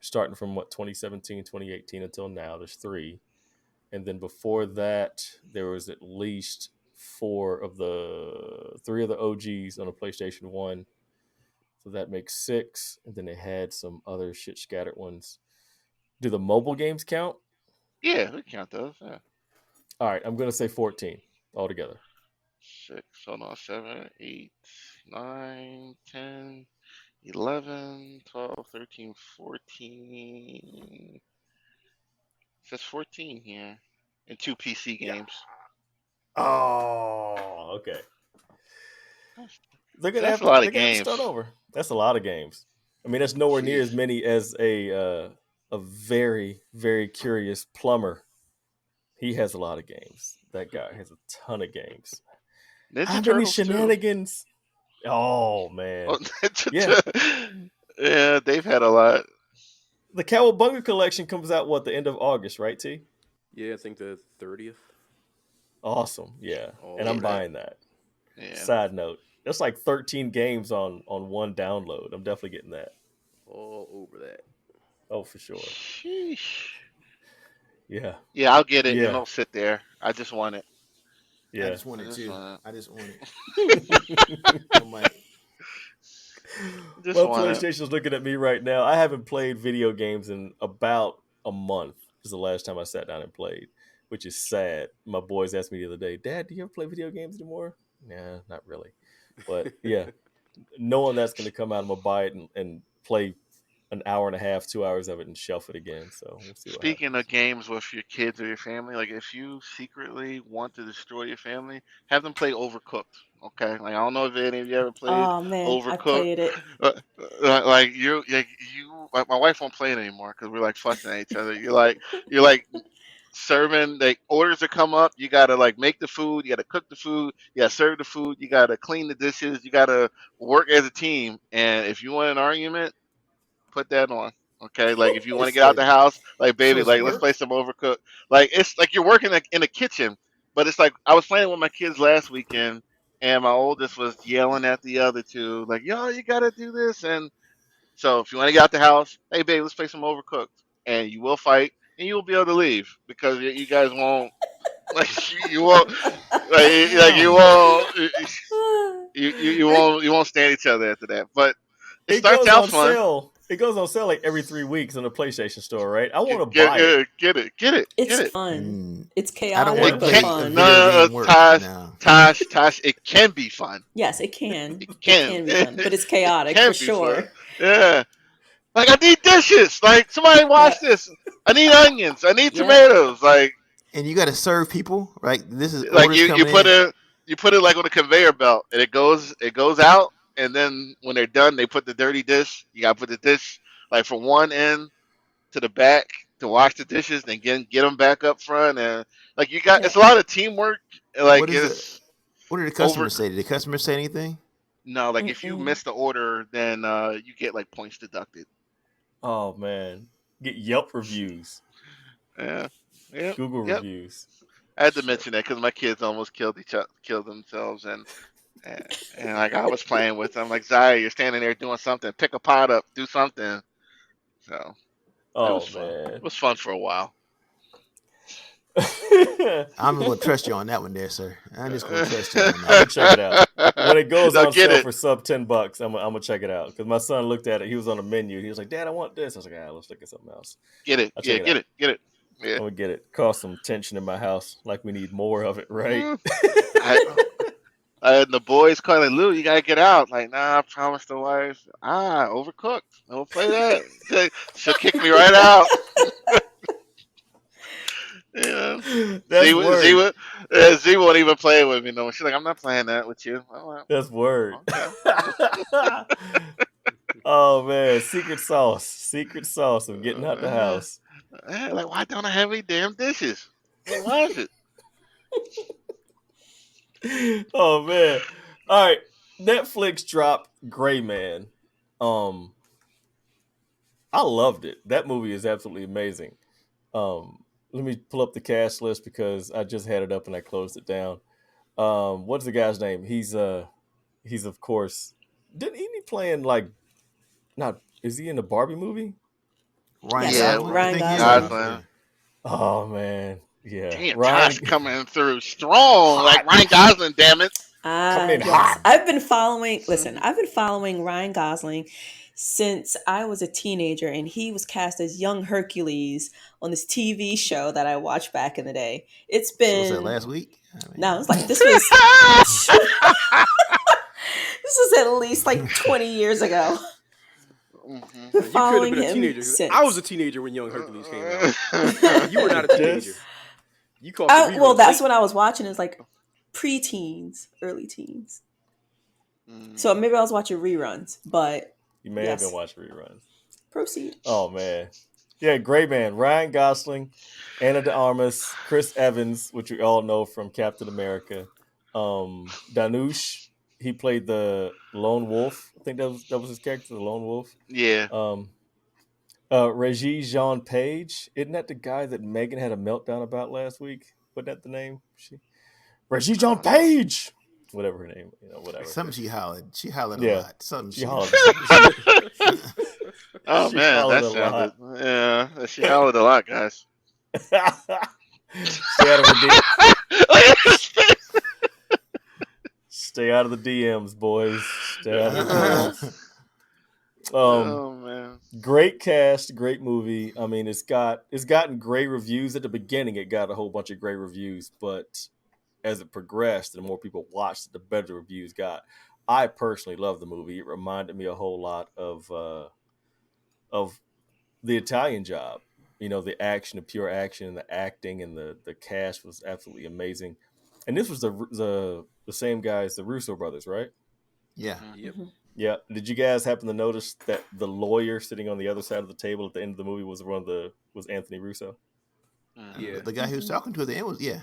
Starting from what 2017, 2018 until now. There's 3, and then before that there was at least 3 of the OGs on a PlayStation 1. So that makes 6, and then they had some other shit scattered ones. Do the mobile games count? Yeah, we count those. Yeah. All right, I'm gonna say 14 altogether. Six. Hold on. 7, 8, 9, 10, 11, 12, 13, 14. It says 14 here. And 2 PC Yeah. games. Oh, okay. That's, They're gonna that's have a to. lot They're of gonna have to start games. over. That's a lot of games. I mean, that's nowhere near as Jeez. many as a very very curious plumber. He has a lot of games. That guy has a ton of games. Ninja How many Turtles too. shenanigans? Oh man, Oh, yeah. yeah, they've had a lot. The Cowabunga collection comes out what the end of August, right? T. Yeah, I think the 30th. Awesome, yeah, All and I'm Yeah, over. buying that. yeah. Side note, That's like 13 games on one download. I'm definitely getting that. All over that. Oh, for sure. Sheesh. Yeah. Yeah, I'll get it, and Yeah. it'll sit there. I just want it. I Yeah. just want I it just too. want I just want it. it. I'm like, Just My want it. PlayStation's looking at me right now. I haven't played video games in about a month. This is the last time I sat down and played, which is sad. My boys asked me the other day, Dad, do you ever play video games anymore? Nah, not really. But yeah, knowing that's going to come out, I'm going to buy it and play an hour and a half, 2 hours of it and shelf it again. So we'll see what Speaking happens. of games with your kids or your family, like if you secretly want to destroy your family, have them play Overcooked. Okay, like I don't know if any of you ever played Oh man, I Overcooked. played it. Uh, like my wife won't play it anymore because we're like fussing at each other. You're like serving, like orders that come up. You gotta like make the food. You gotta cook the food. You gotta serve the food. You gotta clean the dishes. You gotta work as a team. And if you want an argument, put that on. Okay, like if you want to it's get out the house, like so baby, it's like let's play work. some Overcooked. Like it's like you're working in the kitchen, but it's like I was playing with my kids last weekend, and my oldest was yelling at the other two, like, "Yo, you gotta do this." And so if you want to get out the house, hey babe, let's play some Overcooked, and you will fight, and you will be able to leave because you guys won't like you won't like you Damn. won't you won't stand each other after that. But it It starts goes out on fun. sale. It goes on sale like every 3 weeks in the PlayStation Store, right? I want to Get buy it. It's get it. fun. Mm, It's I don't want chaotic to It but can play a fun. video no, game work. No. Tosh. It can be fun. Yes, It It can. can be fun, but it's It chaotic for can be fun. sure. Yeah. Like I need dishes. Like somebody wash Yep. this. I need onions. I need Yep. tomatoes. And you got to serve people, right? This is Like orders you coming put in. it like on a conveyor belt, and it goes out, and then when they're done, they put the dirty dish. You gotta put the dish like from one end to the back to wash the dishes, then get them back up front, and like you got it's a Yep. lot of teamwork. Like What is the? it's What did the customer over. say? Did the customer say anything? No, like if you Mm-mm. miss the order, then you get like points deducted. Oh man, get Yelp reviews, Yeah, yep, Google yep. reviews. I had to Shit. mention that because my kids almost killed themselves, and like I was playing with them, like Zaya, you're standing there doing something, pick a pot up, do something. So it was Oh fun. It man. was fun for a while. I'm going to trust you on that one, there, sir. I'm just going to trust you on I'm that. gonna check it out when it goes Now on get sale it. for sub $10. I'm gonna check it out because my son looked at it. He was on the menu. He was like, "Dad, I want this." I was like, "Ah, let's look at something else." Get it. I'll check Yeah, it out. get it. Yeah. I'm gonna get it. Cause some tension in my house. Like we need more of it, right? Mm. I, and the boys call it, Lou, you gotta get out. Like, nah, I promised the wife. Overcooked. Don't play that. She'll kick me right out. Yeah. That's word. Z won't even play with me no more. She's like, I'm not playing that with you. I'm like, That's word. okay. Oh man, secret sauce. Secret sauce of getting out the Uh, house. like, why don't I have any damn dishes? Like, why is it? Oh man. All right. Netflix dropped Gray Man. Um, I loved it. That movie is absolutely amazing. Let me pull up the cast list because I just had it up and I closed it down. What's the guy's name? He's of course didn't he be playing like not is he in the Barbie movie? Ryan Yes, Yeah, Gosling? I Ryan think he is. Gosling. Yeah. Gosling. Oh man. Yeah. Damn, Ryan Tosh coming through strong. Like hot. Ryan Gosling, damn it. Coming in Yes, hot. Mm. I've been following. Listen, I've been following Ryan Gosling since I was a teenager, and he was cast as young Hercules on this TV show that I watched back in the day. It's So was that been last week? I no, mean, it's like this was this was at least like 20 years ago. Mhm. Been You could have following been a him teenager. 'Cause I was a since. teenager when Young Hercules came out. You were not a teenager. Just You caught the Well, reruns that's late. when I was watching. It's like pre-teens, early teens. So Mm. maybe I was watching reruns, but you may have been yes, watching reruns. proceed. Oh man. Yeah, Gray Man. Ryan Gosling, Anna de Armas, Chris Evans, which we all know from Captain America. Danush, he played the Lone Wolf. I think that was his character, the Lone Wolf. Yeah. Um, Regis Jean Page, isn't that the guy that Megan had a meltdown about last week? Wasn't that the name? Regis I Jean don't know. Page. whatever her name, whatever. Something she hollered. She hollered a Yeah, lot. Something she she hollered. Oh She man, hollered that a sounded. lot. Yeah, she hollered a lot, guys. Stay out of her Stay out of the DMs, boys. Stay out of the DMs. Oh man. Great cast, great movie. I mean, it's gotten great reviews at the beginning. It got a whole bunch of great reviews, but as it progressed, the more people watched it, the better the reviews got. I personally love the movie. It reminded me a whole lot of The Italian Job. The action, the pure action, the acting, and the cast was absolutely amazing. And this was the same guys, the Russo brothers, right? Yeah. Yep. Yeah. Did you guys happen to notice that the lawyer sitting on the other side of the table at the end of the movie was Anthony Russo? Yeah. The guy who was talking to at the end was Yeah.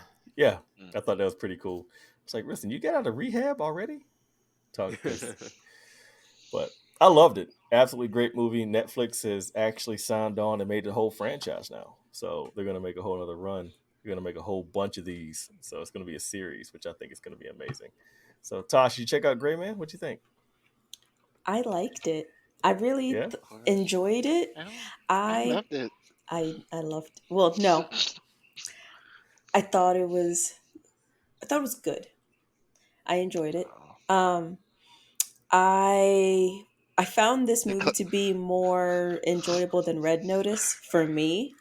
I thought that was pretty cool. It's like, listen, you got out of rehab already? But I loved it. Absolutely great movie. Netflix has actually signed on and made the whole franchise now. So they're going to make a whole other run. They're going to make a whole bunch of these. So it's going to be a series, which I think is going to be amazing. So Tosh, you check out Gray Man? What you think? I liked it. I really enjoyed it. I loved it. I loved. Well, no, I thought it was good. I enjoyed it. I found this movie to be more enjoyable than Red Notice for me.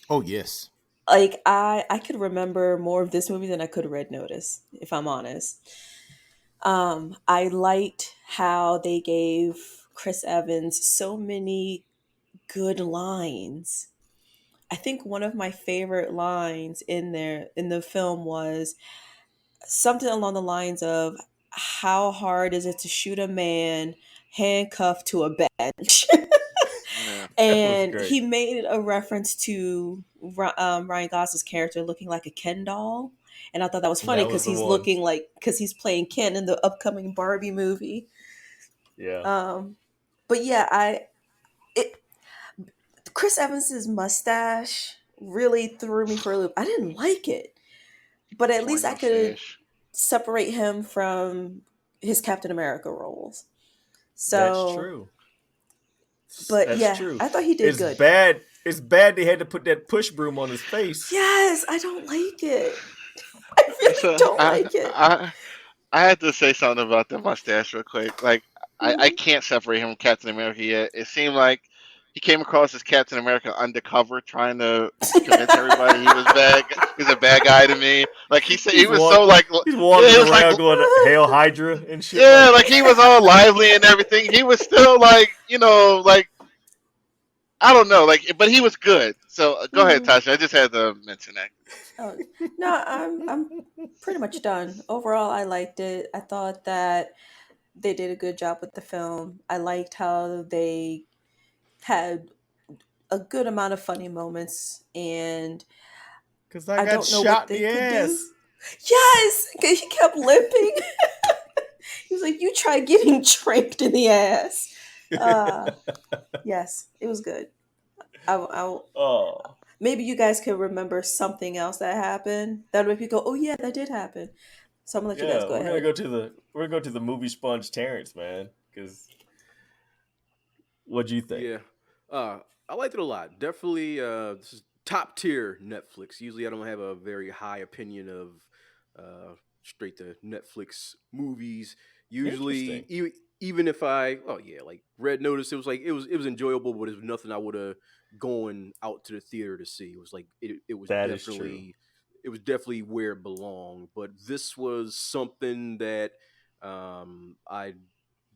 Oh yes. Like I could remember more of this movie than I could Red Notice, if I'm honest. I liked how they gave Chris Evans so many good lines. I think one of my favorite lines in the film was something along the lines of, how hard is it to shoot a man handcuffed to a bench? Yeah. And he made a reference to Ryan Gosling's character looking like a Ken doll. And I thought that was funny That was because the one. because he's playing Ken in the upcoming Barbie movie. Yeah. But yeah, Chris Evans's mustache really threw me for a loop. I didn't like it, but at least I could separate him from his Captain America roles. So that's true. But that's yeah, true. I thought he did it's good. Bad. It's bad they had to put that push broom on his face. Yes, I don't like it. I really don't like it. I had to say something about the mustache real quick. Like, I can't separate him from Captain America yet. It seemed like he came across as Captain America undercover, trying to convince everybody he was bad. He's a bad guy to me. Like he said, he was so like he's wandering around like, going to Hail Hydra and shit. Yeah, like he was all lively and everything. He was still like, like I don't know, like, but he was good. So go ahead, Tasha. I just had to mention that. Oh, no, I'm pretty much done. Overall, I liked it. I thought that they did a good job with the film. I liked how they had a good amount of funny moments, and because I don't know what they could ass. do. Yes, because he kept limping. He was like, "You try getting tramped in the ass." Yes, it was good. Maybe you guys could remember something else that happened that would make you go, "Oh yeah, that did happen." So I'm gonna let you guys go ahead. We're gonna go to the movie sponge Terrence, man. Because what do you think? Yeah, I liked it a lot. Definitely, this is top tier Netflix. Usually, I don't have a very high opinion of straight to Netflix movies. Usually, even if like Red Notice, it was enjoyable, but it was nothing I would have gone out to the theater to see. It was like it was that definitely it was definitely where it belonged. But this was something that I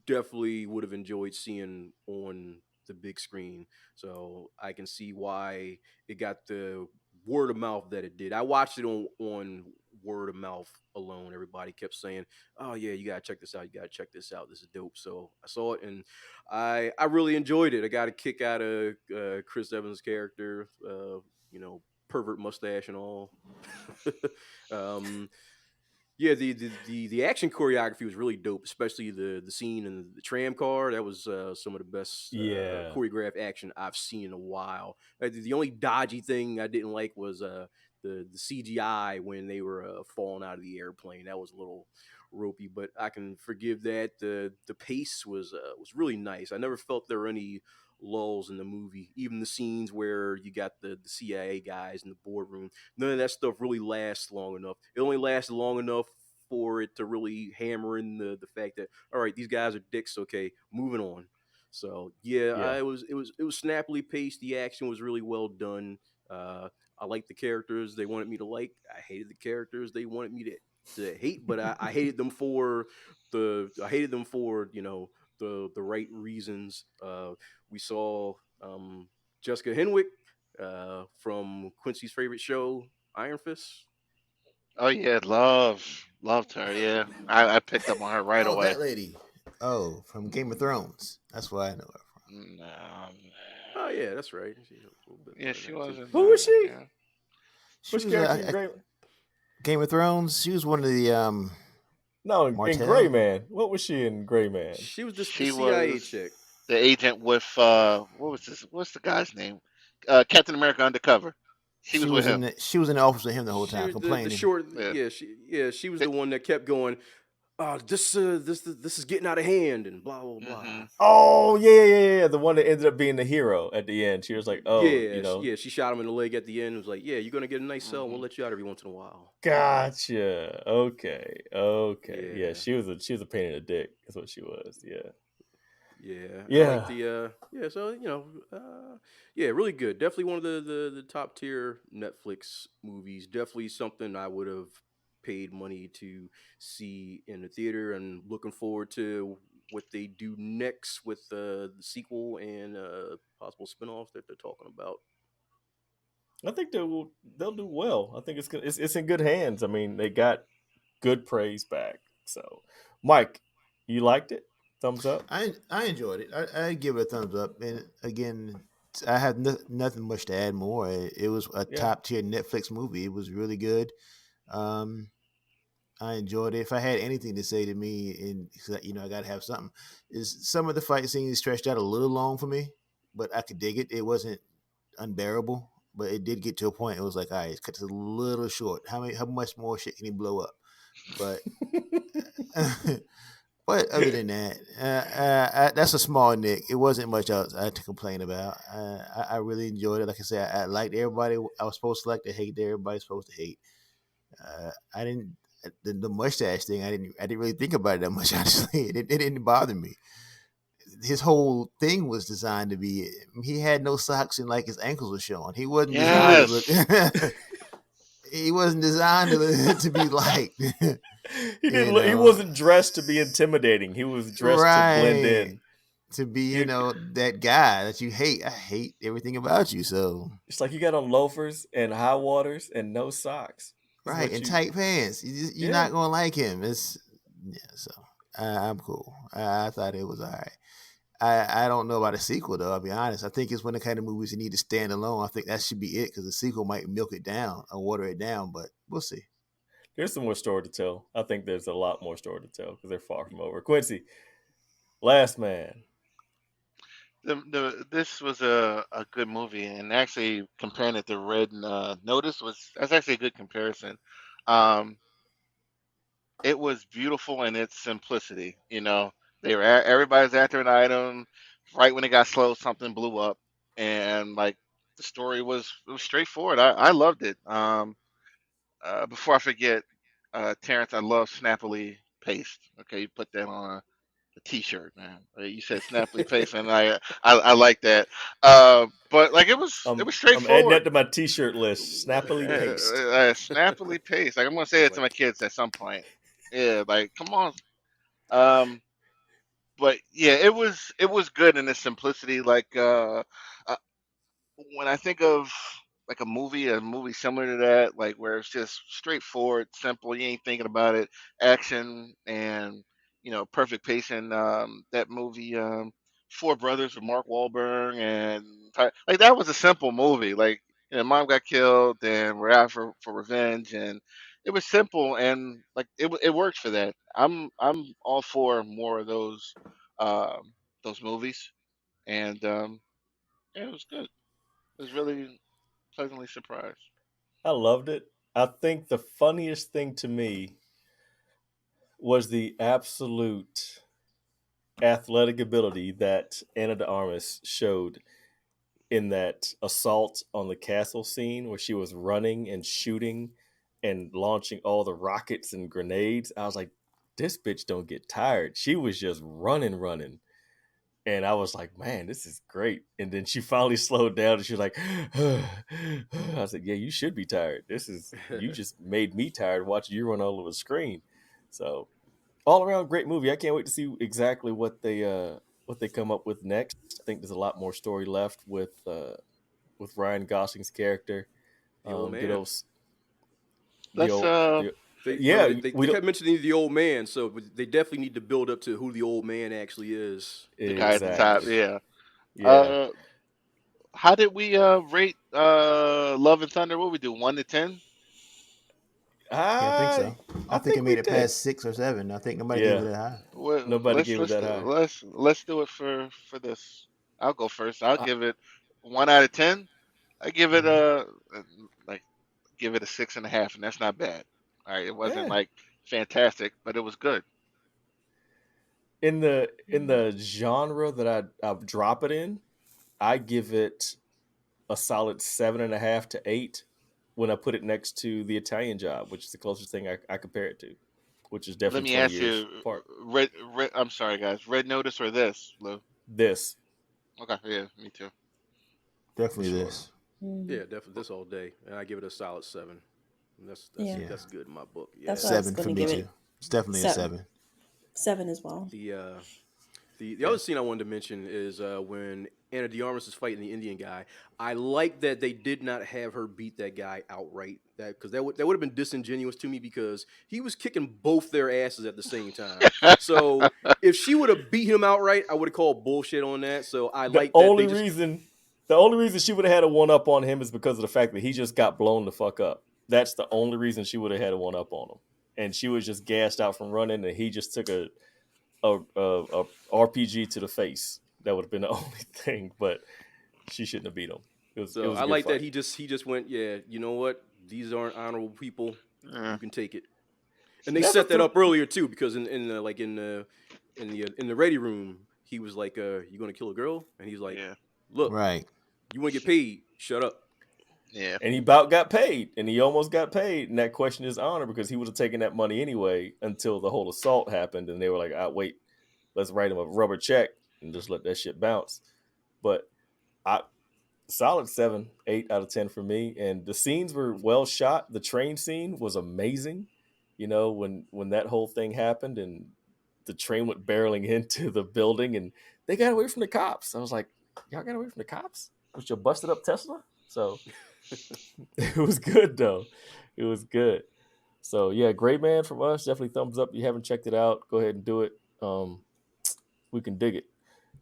definitely would have enjoyed seeing on the big screen. So I can see why it got the word of mouth that it did. I watched it on word of mouth alone. Everybody kept saying, "Oh yeah, you gotta check this out. You gotta check this out. This is dope." So I saw it and I really enjoyed it. I got a kick out of Chris Evans' character. Pervert mustache and all. Yeah, the action choreography was really dope, especially the scene in the tram car. That was some of the best choreographed action I've seen in a while. The only dodgy thing I didn't like was the CGI when they were falling out of the airplane. That was a little ropey, but I can forgive that. The pace was really nice. I never felt there were any lulls in the movie. Even the scenes where you got the CIA guys in the boardroom, none of that stuff really lasts long enough. It only lasted long enough for it to really hammer in the fact that, all right, these guys are dicks. Okay, moving on. So yeah, Yeah. it was snappily paced. The action was really well done. Uh, I liked the characters they wanted me to like. I hated the characters they wanted me to hate, but I hated them for I hated them for the right reasons. We saw Jessica Henwick from Quincy's favorite show, Iron Fist. Oh yeah, loved her. Yeah, I picked up on her right Oh, away. that lady. Oh, from Game of Thrones. That's where I know her from. No, Oh yeah, that's right. She's a little bit yeah, better than she that too. wasn't. Who was she? Yeah, She Which was character in Gray? Game of Thrones. She was one of the No, in Gray Martell. Man. What was she in Gray Man? She was the she CIA was chick. the agent with what was this? What's the guy's name? Captain America Undercover. She was with him. She was in the office with him the whole She time, was the complaining. short. Yeah. She was the one that kept going. This is getting out of hand and blah blah blah. Hmm. Oh yeah. The one that ended up being the hero at the end. She was like, oh, She shot him in the leg at the end. It was like, yeah, you're gonna get a nice cell. We'll Hmm. let you out every once in a while. gotcha. Okay. Yeah, Yeah, she was a pain in the dick. That's what she was. Yeah. yeah. I like Yeah. the yeah. So yeah, really good. Definitely one of the top tier Netflix movies. Definitely something I would have paid money to see in the theater, and looking forward to what they do next with the sequel and possible spinoffs that they're talking about. I think they'll do well. I think it's in good hands. I mean, they got good praise back. So, Mike, you liked it? Thumbs up. I enjoyed it. I give it a thumbs up. And again, I have nothing much to add more. It was a Yeah. top tier Netflix movie. It was really good. Um, I enjoyed it. If I had anything to say to me, and I got to have something, is some of the fight scenes stretched out a little long for me, but I could dig it. It wasn't unbearable, but it did get to a point. It was like, all right, it's cut a little short. How much more shit can he blow up? But but other than that, that's a small nick. It wasn't much else I had to complain about. I really enjoyed it. Like I said, I liked everybody I was supposed to like to hate. Everybody's supposed to hate. I didn't the mustache thing. I didn't really think about it that much. Honestly, it didn't bother me. His whole thing was designed to be. He had no socks and like his ankles were showing. He wasn't designed to look. Yes. He wasn't designed to be liked. He you didn't. He know, wasn't dressed to be intimidating. He was dressed to blend right? in. To be, You, that guy that you hate. I hate everything about you. So it's like you got on loafers and high waters and no socks. Is right what in you. tight pants. You're Yeah. not gonna like him. It's yeah. So I'm cool. I thought it was all right. I don't know about a sequel though. I'll be honest. I think it's one of the kind of movies that need to stand alone. I think that should be it because the sequel might milk it down or water it down. But we'll see. There's some more story to tell. I think there's a lot more story to tell because they're far from over. Quincy, Last Man. This was a good movie, and actually comparing it to Red Notice that's actually a good comparison. Um, it was beautiful in its simplicity. Everybody's after an item. Right when it got slow, something blew up, and like the story was straightforward. I loved it. Before I forget, Terrence, I love snappily paced. Okay, you put that on a T-shirt, man. You said snappily paced, and I like that. But like it was I'm adding straightforward. that to my T-shirt list. Snappily paced. Snappily paced. Like I'm gonna say It's it to like my kids at some point. Yeah, like come on. Um, but yeah, it was good in its simplicity. Like uh, when I think of like a movie similar to that, like where it's just straightforward, simple, you ain't thinking about it, action and perfect pacing. That movie, Four Brothers with Mark Wahlberg and like that was a simple movie. Like mom got killed, and we're out for revenge, and it was simple and like it worked for that. I'm all for more of those movies, and yeah, it was good. I was really pleasantly surprised. I loved it. I think the funniest thing to me was the absolute athletic ability that Anna de Armas showed in that assault on the castle scene where she was running and shooting and launching all the rockets and grenades. I was like, this bitch don't get tired. She was just running. And I was like, man, this is great. And then she finally slowed down and she was like, I was like, yeah, you should be tired. You just made me tired watching you run all over the screen. So all around great movie. I can't wait to see exactly what they come up with next. I think there's a lot more story left with Ryan Gosling's character. The old Good man. old the Let's old the, They yeah, remember they we don't kept mentioning the old man, so they definitely need to build up to who the old man actually is. the guy at the top. exactly. Yeah. Yeah. Uh, how did we rate Love and Thunder? What we do? 1 to 10? Yeah, I think I so. I I think it think we made it did. past 6 or 7. I think nobody gave it Yeah. that high. Well, Nobody gave it that high. let's do it for this. I'll go first. I'll I, give it 1 out of 10. I give it Mhm. like give it a 6.5, and that's not bad. All right, it wasn't yeah. like fantastic, but it was good. In the genre that I drop it in, I give it a solid 7.5 to 8 when I put it next to the Italian Job, which is the closest thing I compare it to, which is Let definitely me 20 ask years you, apart. red. I'm sorry, guys. Red Notice or this, Lou? This Okay, yeah, me too. for Definitely sure. this. Yeah, definitely this all day, and I give it a solid 7. That's that's Yeah, Yeah. that's good in my book. that's Yeah. what I was 7 going for to me give too. it. It's definitely a Seven, 7. 7 as well. The Yeah. other scene I wanted to mention is when Anna de Armas is fighting the Indian guy. I like that they did not have her beat that guy outright. That because that would have been disingenuous to me because he was kicking both their asses at the same time. So if she would have beat him outright, I would have called bullshit on that. So I The like that they only just reason the only reason she would have had a one up on him is because of the fact that he just got blown the fuck up. That's the only reason she would have had a one up on him. And she was just gassed out from running, and he just took a RPG to the face. That would have been the only thing, but she shouldn't have beat him. It so was a I good like that fight. he just went, yeah, you know what? These aren't honorable people. Yeah. You can take it. And they Never set that threw. up earlier too, because in the ready room, he was like, "You gonna kill a girl?" And he's like, Yeah. "Look, Right. you want to get paid? Shut up." Yeah. And he about got paid, and he almost got paid, and that questioned his honor because he would have taken that money anyway until the whole assault happened, and they were like, wait, let's write him a rubber check and just let that shit bounce." But I solid 7, 8 out of 10 for me, and the scenes were well shot. The train scene was amazing. When that whole thing happened and the train went barreling into the building, and they got away from the cops. I was like, y'all got away from the cops with your busted up Tesla. So it was good though. It was good. So yeah, great man from us. Definitely thumbs up. If you haven't checked it out, go ahead and do it. We can dig it.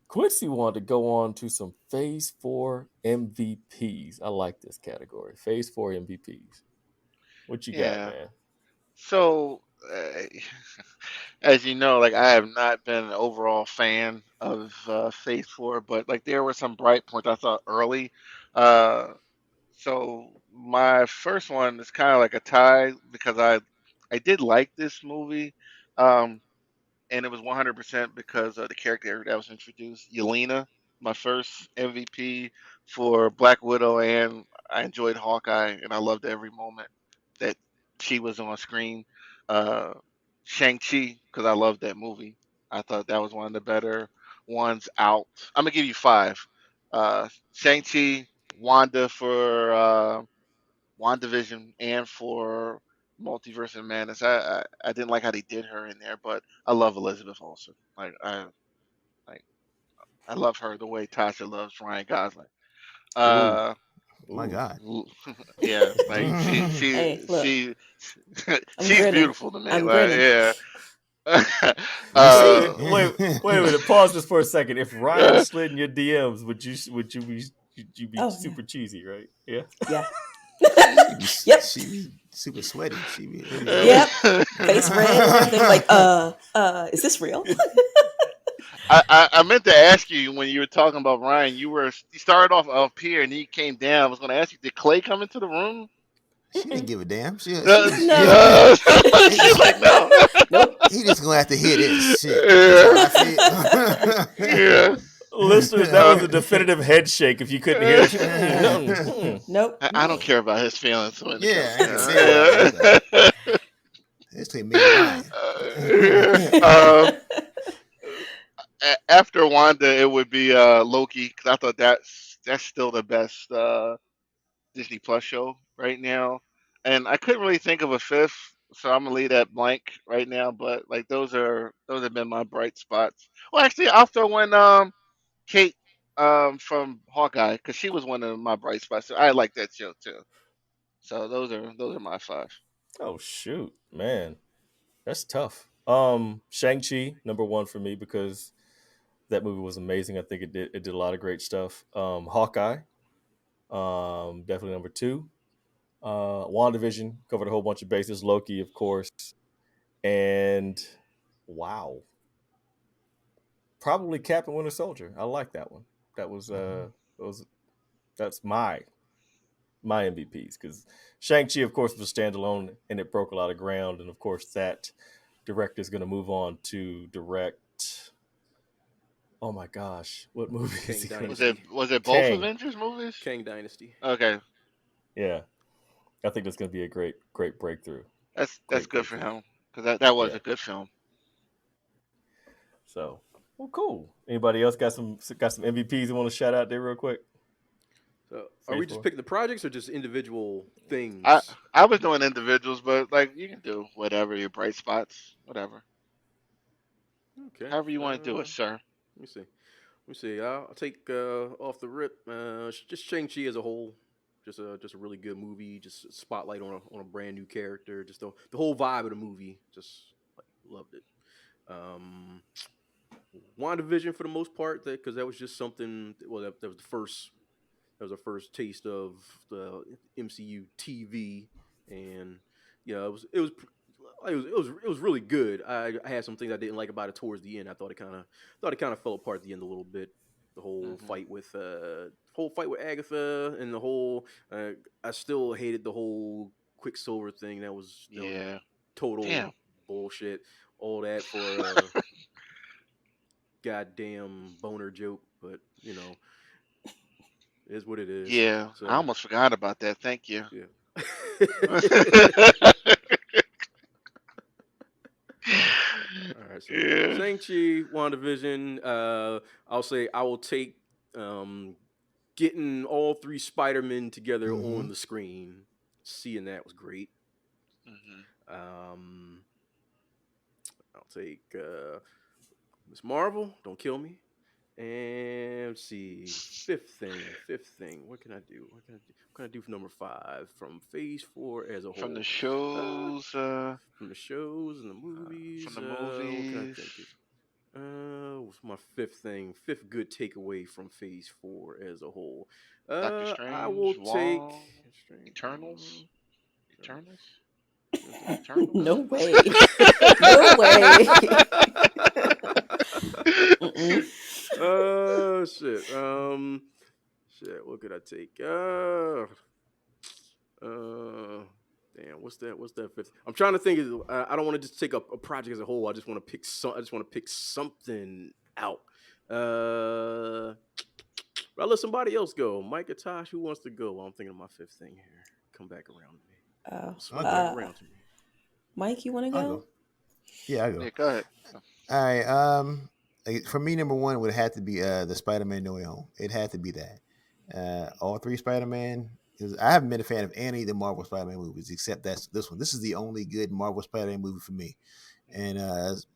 Quincy wanted to go on to some Phase 4 MVPs. I like this category. Phase 4 MVPs. What you got, Yeah. man? So, as you know, like I have not been an overall fan of Phase 4, but like there were some bright points I thought early. Uh, so my first one is kind of like a tie because I did like this movie. Um, and it was 100% because of the character that was introduced, Yelena, my first MVP for Black Widow, and I enjoyed Hawkeye, and I loved every moment that she was on screen. Uh, Shang-Chi, because I loved that movie. I thought that was one of the better ones out. I'm gonna give you five. Shang-Chi, Wanda for WandaVision and for Multiverse of Madness. I didn't like how they did her in there, but I love Elizabeth Olsen. Like I love her the way Tasha loves Ryan Gosling. Ooh, Uh, My ooh, God. yeah, that's like deep. Hey, look, I'm she's grinning. beautiful to me. I'm Like grinning. yeah. You Wait, see? uh, wait a minute. Pause this for a second. If Ryan slid in your DMs, would you be Oh yeah, super cheesy, right? Yeah. yeah. Yep, She be super sweaty. She be yep. Face red and everything. Like, is this real? I meant to ask you when you were talking about Ryan. You started off up here and he came down. I was going to ask you, did Clay come into the room? She didn't give a damn. She No. She's like, no. Nope. he just gonna have to hear this shit. That's how I feel. Yeah. Listeners, that was a definitive head shake. If you couldn't hear it, Nope. I don't care about his feelings when it Yeah, I comes ain't gonna say about to It's between me and Ryan. After Wanda, it would be Loki because I thought that's still the best Disney Plus show right now, and I couldn't really think of a fifth, so I'm gonna leave that blank right now. But like those have been my bright spots. Well, actually, I'll throw in Kate from Hawkeye because she was one of my bright spots. So I like that show too. So those are my five. oh shoot, man, that's tough. Shang-Chi, number one for me because that movie was amazing. I think it did a lot of great stuff. Hawkeye, definitely number two. WandaVision covered a whole bunch of bases. Loki, of course, and wow, probably Captain Winter Soldier. I like that one. That was that's my MVPs because Shang-Chi, of course, was standalone and it broke a lot of ground. And of course, that director is going to move on to direct. Oh my gosh, what movie is Kang he going to Was Dynasty. it both Kang. Avengers movies? Kang Dynasty. Okay, Yeah, I think that's going to be a great breakthrough. that's Great good for breakthrough. him because that was Yeah. a good film. So, well, cool. Anybody else got some MVPs you want to shout out there real quick? So, are we just picking the projects or just individual things? I was doing individuals, but like you can do whatever your bright spots, whatever, Okay. however you want to do it, sir. Let me see. I'll take off the rip. Just Shang-Chi as a whole. Just a really good movie. Just a spotlight on a brand new character. Just the whole vibe of the movie. Just loved it. WandaVision for the most part, because that was just something. Well, that was the first. That was our first taste of the MCU TV, and it was really good. I had some things I didn't like about it towards the end. I thought it kind of fell apart at the end a little bit. The whole fight with Agatha and the whole. I still hated the whole Quicksilver thing. That was Yeah. total Damn. bullshit. All that for goddamn boner joke, but it is what it is. Yeah. So, I almost forgot about that. Thank you. yeah. All right, so Yeah. Shang-Chi, WandaVision. I'll say I will take getting all three Spider-Men together on the screen. Seeing that was great. Mhm. I'll take Miss Marvel. Don't kill me. And let's see, fifth thing. What can I do? What can I do for number 5 from Phase 4 as a whole? From the shows. From the shows and the movies. From the What can I movies. think? What's my fifth thing? Fifth good takeaway from Phase 4 as a whole. Doctor Strange. I will take Wong, Eternals. Eternals. No way. No way. Shit. Shit. What could I take? Damn. What's that fifth? I'm trying to think. I don't want to just take a project as a whole. I just want to pick something out. I'll let somebody else go. Mike or Tosh, who wants to go? I'm thinking of my fifth thing here. Come back around to me. Swing back around to me. Mike, you want to go? Yeah, I go. Yeah, go ahead. All right. For me, number one would have to be the Spider-Man No Way Home. It had to be that. All three Spider-Man. I haven't been a fan of any of the Marvel Spider-Man movies except this one. This is the only good Marvel Spider-Man movie for me, and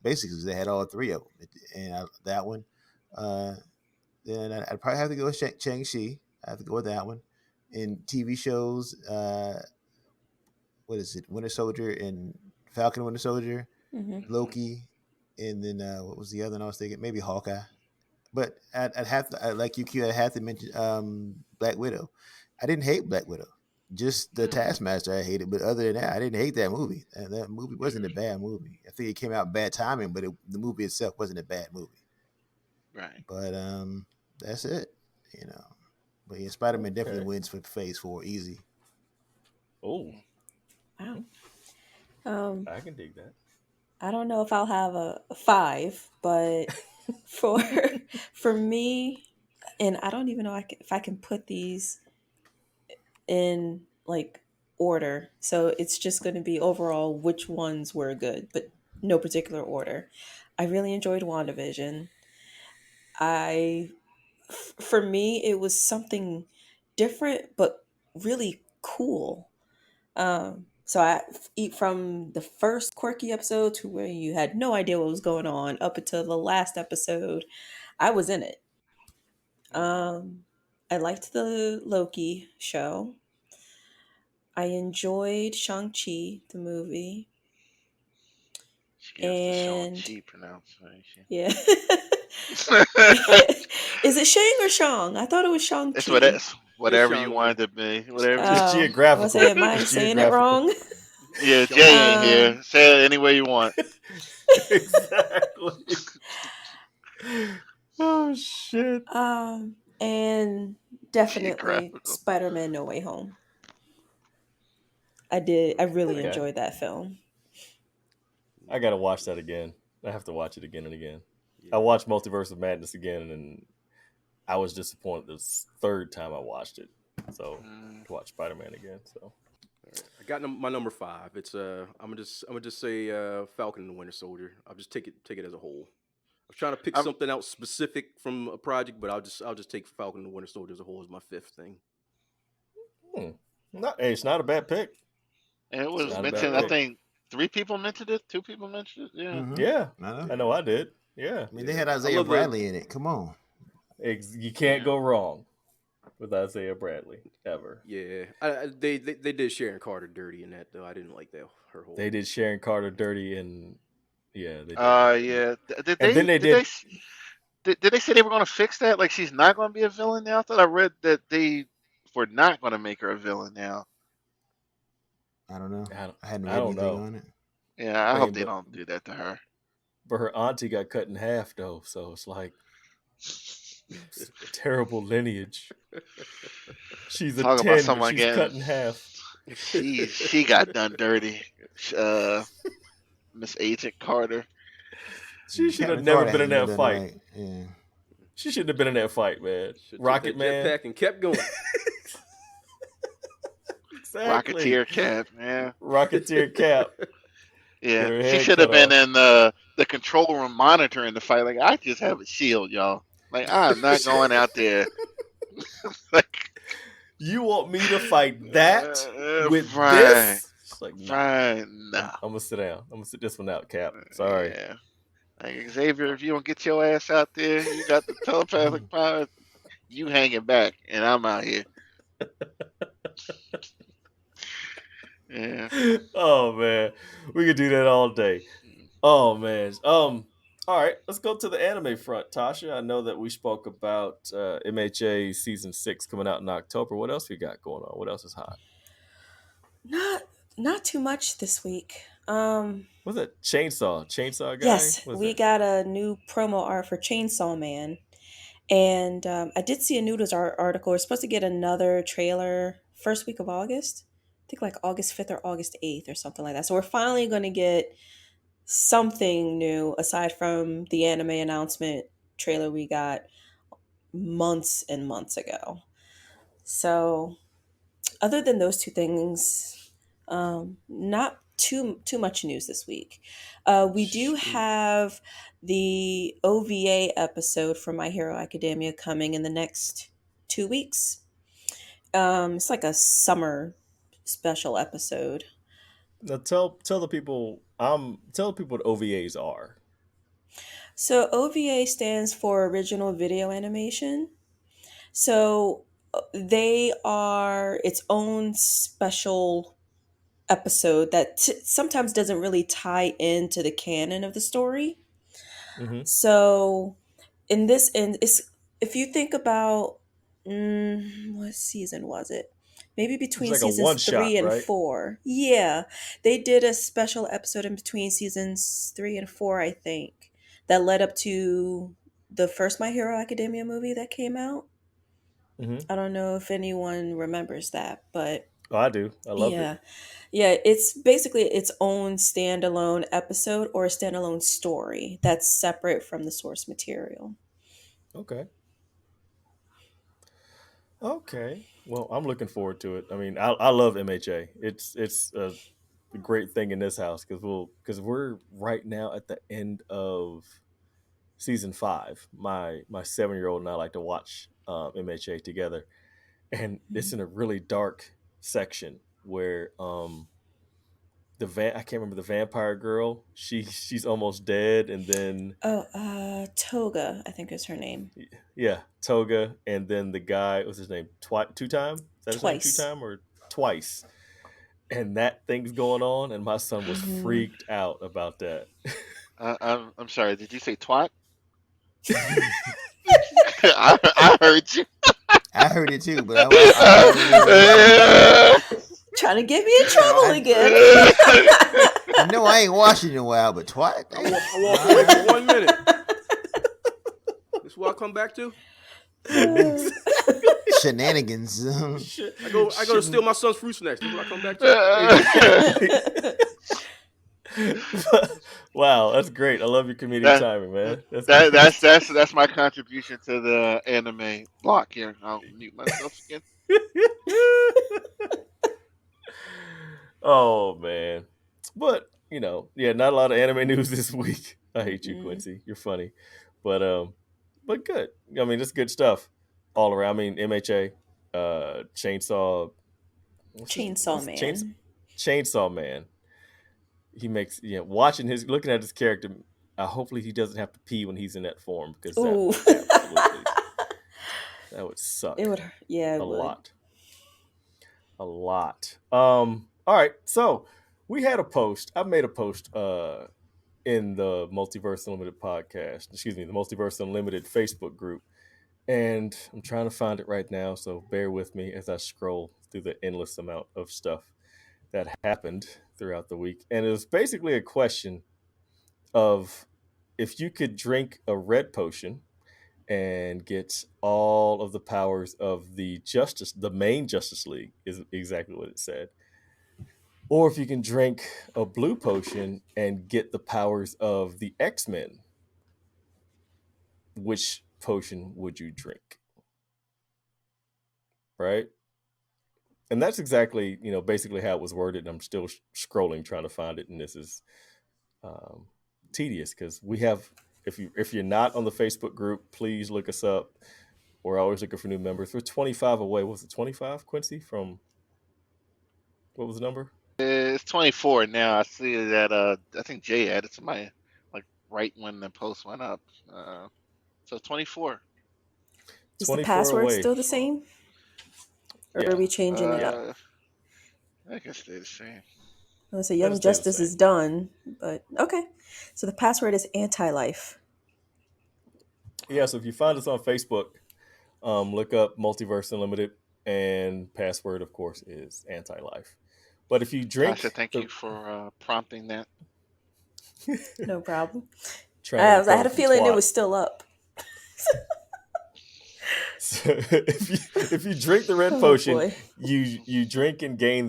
basically they had all three of them. And that one. Then I'd probably have to go with Shang-Chi. I have to go with that one. In TV shows, what is it? Winter Soldier and Falcon and Winter Soldier, Loki, and then what was the other one I was thinking? Maybe Hawkeye. But I'd have to, like you, Q, I'd have to mention Black Widow. I didn't hate Black Widow. Just the Taskmaster I hated. But other than that, I didn't hate that movie. That movie wasn't a bad movie. I think it came out bad timing, but the movie itself wasn't a bad movie. Right. But that's it. But yeah, Spider-Man definitely wins for Phase 4, easy. Oh, Wow. Um, I can dig that. I don't know if I'll have a 5, but for for me, and I don't even know if I can put these in like order. So it's just going to be overall which ones were good, but no particular order. I really enjoyed WandaVision. I for me it was something different but really cool. So I eat from the first quirky episode to where you had no idea what was going on up until the last episode. I was in it. Um, I liked the Loki show. I enjoyed Shang-Chi, the movie. She gives the And Shang-Chi pronunciation. yeah. Is it Shang or Shang? I thought it was It's what Shang-Chi. it's It's whatever you Shang-Chi. want it to be. Whatever. Just Oh, I was geographical. saying, am I Just saying it geographical. wrong? Yeah, Shang. Jay ain't here. Say it any way you want. Exactly. Oh shit. And definitely Geographical. Spider-Man No Way Home. I really Okay. enjoyed that film. I gotta watch that again. I have to watch it again and again. I Yeah. watched Multiverse of Madness again, and I was disappointed this third time I watched it. So Mm, to watch Spider Man again. So All right. I got my number 5. It's I'm gonna just say Falcon and the Winter Soldier. I'll just take it as a whole. I was trying to pick I'm, something out specific from a project, but I'll just take Falcon and the Winter Soldier as a whole as my 5th thing. hey, it's not a bad pick. it It's was not a So bad mentioned. I pick. think 3 people mentioned it. 2 people mentioned it. Yeah. Mm-hmm. Yeah, I know. I know I did. Yeah, I mean, they yeah, had I Isaiah love the Bradley in it. Come on. you can't Yeah. go wrong with Isaiah Bradley ever. yeah. They did Sharon Carter dirty in that though. I didn't like that her They whole. did Sharon Carter dirty, and yeah, they did. Yeah. Did And then they? they Did they? did. Did they say they were going to fix that? Like she's not going to be a villain now? I thought I read that they were not going to make her a villain now. I don't know. I don't, I hadn't I read don't anything know. on it. Yeah, I I hope mean, they don't do that to her. but her auntie got cut in half though, so it's like it's terrible lineage. She's a Talk about 10, but someone she's getting cut in half. she got done dirty. Uh, Miss Agent Carter. She should have Captain never Carter been in hasn't been that done fight. right. Yeah. She shouldn't have been in that fight, man. Should took Rocket that Man. jetpack and kept going. Exactly. Rocketeer Cap, yeah. Rocketeer Cap. Get Yeah. her She head should cut have been off. in the control room monitoring the fight. Like, I just have a shield, y'all. Like, I'm not going out there. Like, You want me to fight that with right. this? It's like, nah. Right. No. I'm gonna sit down. I'm gonna sit this one out, Cap. Sorry. Yeah. Like, Xavier, if you don't get your ass out there, you got the telepathic power, you hanging back, and I'm out here. Yeah. Oh man, we could do that all day. Oh man. All right, let's go to the anime front. Tasha, I know that we spoke about MHA season 6 coming out in October. What else we got going on? What else is hot? Not not too much this week. What's that? Chainsaw guy. Yes, What's we that? got a new promo art for Chainsaw Man. And I did see a Noodles article. We're supposed to get another trailer first week of August. I think like August 5th or August 8th or something like that. So we're finally going to get something new aside from the anime announcement trailer we got months and months ago. So other than those two things, not too much news this week. We do Shoot. have the OVA episode for My Hero Academia coming in the next 2 weeks. It's like a summer special episode. Now tell the people what OVAs are. So OVA stands for Original Video Animation. So they are its own special episode that sometimes doesn't really tie into the canon of the story. Mm-hmm. So in this, and it's if you think about what season was it? Maybe It's between like a seasons one shot, 3 and 4. Yeah, they did a special episode in between seasons 3 and 4, I think, that led up to the first My Hero Academia movie that came out. Mm-hmm. I don't know if anyone remembers that, but Oh, I do. I loved it. Yeah. Yeah, it's basically its own standalone episode or a standalone story that's separate from the source material. Okay. Okay. Well, I'm looking forward to it. I mean, I love MHA. It's a great thing in this house because we're right now at the end of season 5. My 7-year-old and I like to watch MHA together, and it's Mhm. in a really dark section where I can't remember the vampire girl. She's almost dead, and then Oh, Toga, I think is her name. yeah, Toga, and then the guy, what's his name? Two time? Is that his name? Two Twice. time or twice? And that thing's going on, and my son was Hmm. freaked out about that. I'm sorry. Did you say twat? I heard you. I heard it too, but I don't know what it is. Trying to get me in trouble again. I know I ain't watching in a while, but twat. I walk away for 1 minute. This is what I come back to. Shenanigans. I go to steal my son's fruit snacks. This is what I come back to. Wow, that's great. I love your comedic That, timing, man. that's my contribution to the anime block here. I'll mute myself again. Oh man, but yeah, not a lot of anime news this week. I hate you, Quincy. You're funny, but good. I mean, it's good stuff all around. I mean, MHA, Chainsaw, Chainsaw Man. Chainsaw Man. He makes looking at his character. Hopefully, he doesn't have to pee when he's in that form because that Ooh. would absolutely that would suck. It would, yeah, it a would. lot. All right, so we had a post. I made a post in the Multiverse Unlimited podcast. Excuse me, the Multiverse Unlimited Facebook group, and I'm trying to find it right now. So bear with me as I scroll through the endless amount of stuff that happened throughout the week. And it was basically a question of if you could drink a red potion and get all of the powers of the main Justice League is exactly what it said. Or if you can drink a blue potion and get the powers of the X-Men, which potion would you drink? Right? And that's exactly, basically how it was worded. I'm still scrolling trying to find it, and this is tedious because we have. If you're not on the Facebook group, please look us up. We're always looking for new members. We're 25 away. What was it 25, Quincy? From what was the number? It's 24 now. I see that. I think Jay added to my right when the post went up. So 24. Is the 24 password away. still the same? Or Yeah. are we changing it up? I can stay the same. I was say Young That'll stay the Justice same. is done, but okay. So the password is anti-life. Yeah, so if you find us on Facebook, look up Multiverse Unlimited, and password, of course, is anti-life. But if you drink, Tasha, thank you for prompting that. No problem. trying I to had a recover from feeling it twat. was still up. So if you drink the red Oh, potion, boy. you drink and gain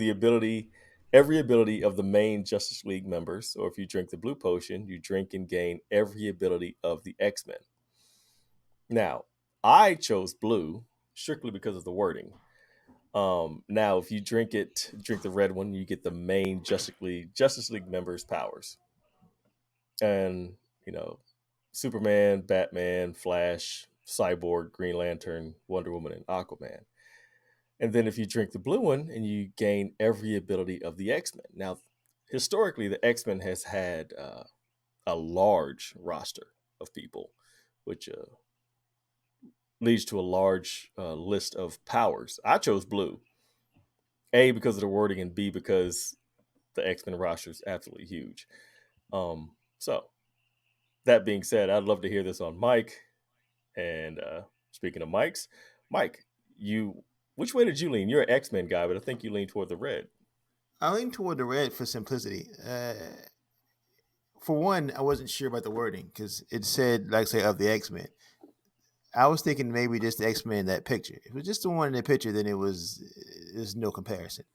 every ability of the main Justice League members. Or if you drink the blue potion, you drink and gain every ability of the X-Men. Now, I chose blue strictly because of the wording. Now, if you drink the red one, you get the main Justice League members' powers, and Superman, Batman, Flash, Cyborg, Green Lantern, Wonder Woman, and Aquaman. And then if you drink the blue one, and you gain every ability of the X-Men. Now, historically, the X-Men has had a large roster of people, which leads to a large list of powers. I chose blue, A, because of the wording, and B, because the X-Men roster is absolutely huge. So, that being said, I'd love to hear this on Mike. And speaking of Mike's, Mike, which way did you lean? You're an X-Men guy, but I think you lean toward the red. I lean toward the red for simplicity. For one, I wasn't sure about the wording because it said, like, say, of the X-Men. I was thinking maybe just the X-Men in that picture. If it was just the one in the picture, then it was there's no comparison.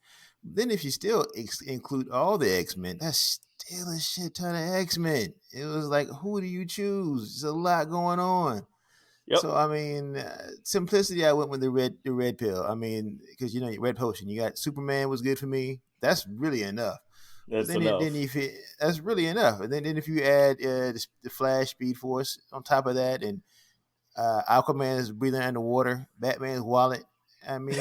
Then if you still include all the X-Men, that's still a shit ton of X-Men. It was like, who do you choose? There's a lot going on. Yep. So I mean, simplicity. I went with the red pill. I mean, because red potion. You got Superman was good for me. That's really enough. But That's enough. then if that's really enough. And then if you add the Flash, Speed Force on top of that, and Aquaman is breathing underwater, Batman's wallet. I mean,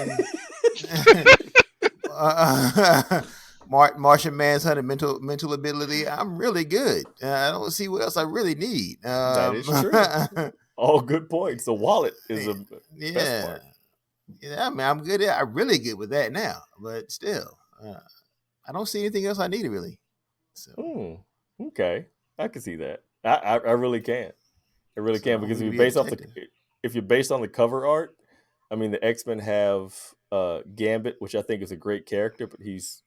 Martian Manhunter mental ability. I'm really good. I don't see what else I really need. That is true. All good points. The wallet is a best part. Yeah, I mean, I'm good. I'm really good with that now. But still, I don't see anything else I need really. So. Okay, I can see that. I really can. I really can, because if you're based on the cover art, I mean, the X-Men have Gambit, which I think is a great character, but he's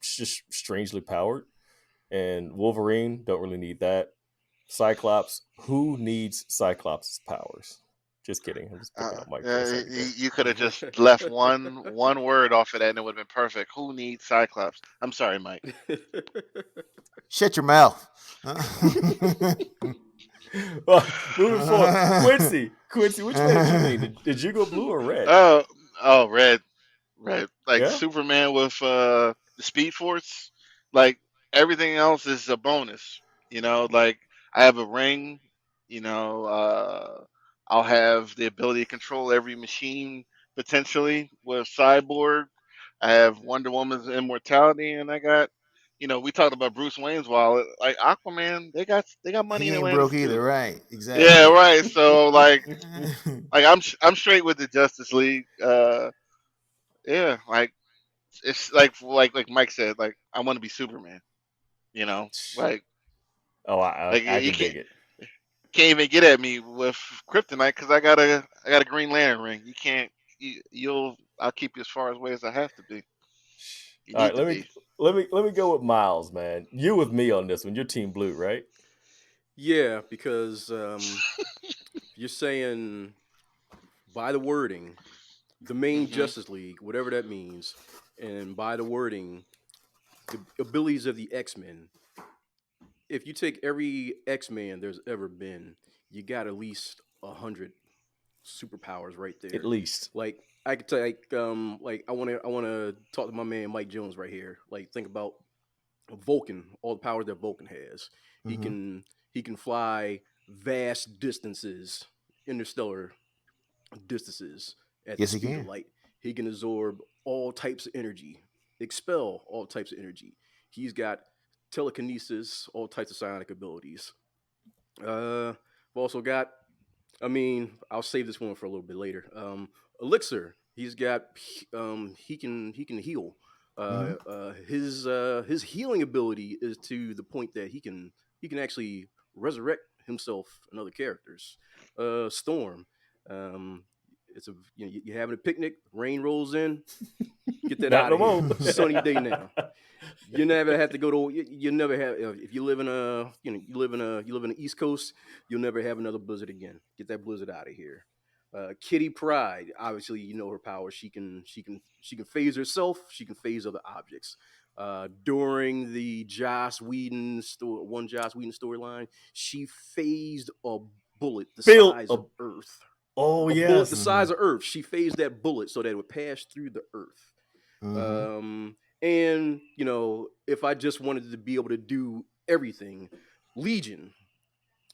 just strangely powered. And Wolverine, don't really need that. Cyclops, who needs Cyclops' powers? Just kidding. I'm just picking up Mike for a second. You could have just left one word off of that and it would have been perfect. Who needs Cyclops? I'm sorry, Mike. Shut your mouth. Well, moving forward, Quincy, which way did you lean? Did you go blue or red? Oh, red. Like Yeah? Superman with the Speed Force. Like everything else is a bonus. Like I have a ring. I'll have the ability to control every machine potentially with Cyborg. I have Wonder Woman's immortality, and I got, we talked about Bruce Wayne's wallet. Like Aquaman, they got money He in ain't Atlantis broke either, too. right? Exactly. Yeah, right. So like I'm straight with the Justice League. Yeah, like it's like Mike said, like I want to be Superman. Like Oh, I you can dig it. can't even get at me with kryptonite because I got a Green Lantern ring. You can't. I'll keep you as far away as I have to be. You All need right, to be. let me go with Miles, man. You with me on this one. You're Team Blue, right? Yeah, because you're saying by the wording, the main Hmm. Justice League, whatever that means, and by the wording, the abilities of the X-Men. If you take every X-Man there's ever been, you got at least 100 superpowers right there. At least. Like I could like I wanna talk to my man Mike Jones right here. Like think about Vulcan, all the powers that Vulcan has. He Mhm. can fly vast distances, interstellar distances at the Yes, he speed of can. light. He can absorb all types of energy, expel all types of energy. He's got telekinesis, all types of psionic abilities. I've also got, I'll save this one for a little bit later. Elixir. He's got, he can heal. Mhm. His healing ability is to the point that he can actually resurrect himself and other characters. Storm. Um, it's you're having a picnic, rain rolls in, get that Not out no of here. more. Sunny day now. You never have to go to. You never have if you live in a you live in the East Coast. You'll never have another blizzard again. Get that blizzard out of here. Kitty Pride, obviously you know her power. She can phase herself. She can phase other objects. During the Joss Whedon storyline, she phased a bullet the Bill. size of Earth. Oh A bullet the yes. size of Earth. She phased that bullet so that it would pass through the Earth. Mhm. And if I just wanted to be able to do everything, Legion,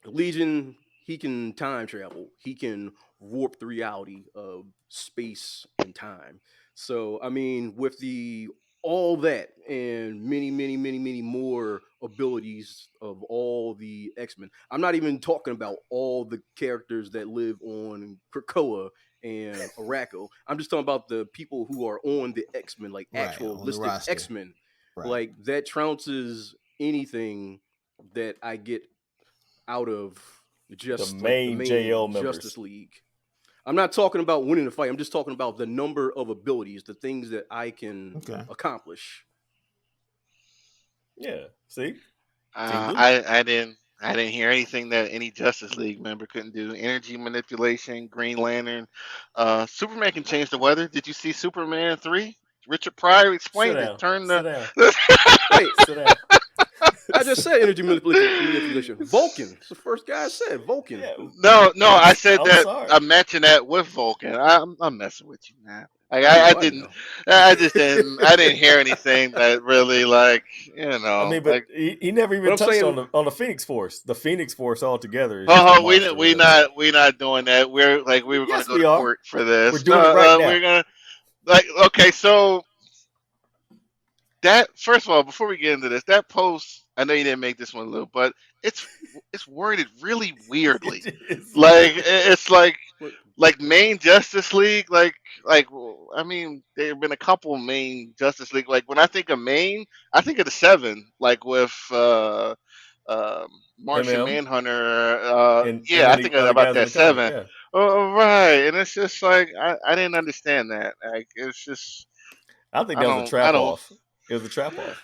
Legion, he can time travel. He can warp the reality of space and time. So with the all that and many more abilities of all the X-Men. I'm not even talking about all the characters that live on Krakoa and Araco. I'm just talking about the people who are on the X-Men, like Right, actual on the listed roster. X-Men. Right. Like that trounces anything that I get out of just like the main main JL Justice members. League. I'm not talking about winning the fight. I'm just talking about the number of abilities, the things that I can accomplish. Yeah. See? Team Blue. I didn't I didn't hear anything that any Justice League member couldn't do. Energy manipulation, Green Lantern, Superman can change the weather. Did you see Superman 3? Richard Pryor Sit explained it. down. Turn Sit the down. Wait, Sit down. I just said energy manipulation. Vulcan. It's the first guy I said. Vulcan. Yeah. no. I said I'm that sorry. I'm matching that with Vulcan. I'm messing with you, man. Like, I know. I just didn't. I didn't hear anything that really, like, I mean, but like. he never But even I'm touched saying, on the Phoenix Force. The Phoenix Force altogether is just a monster We within itself. not doing that. We were going to Yes, go to we are. court for We're this. doing it right We're now. gonna, like, okay. So that, first of all, before we get into this, that post, I know you didn't make this one, Lou, but it's it's worded really weirdly. It is. Like, it's what, like main Justice League, like I mean, there have been a couple main Justice League. Like, when I think of main, I think of the Seven, like with um, Martian MM Manhunter. and Yeah, I then the think other about guys in that the comic. Seven. Yeah, Oh, right, and it's just like I didn't understand that. Like, it's just I think that was a I trap don't. off. It was a trap off.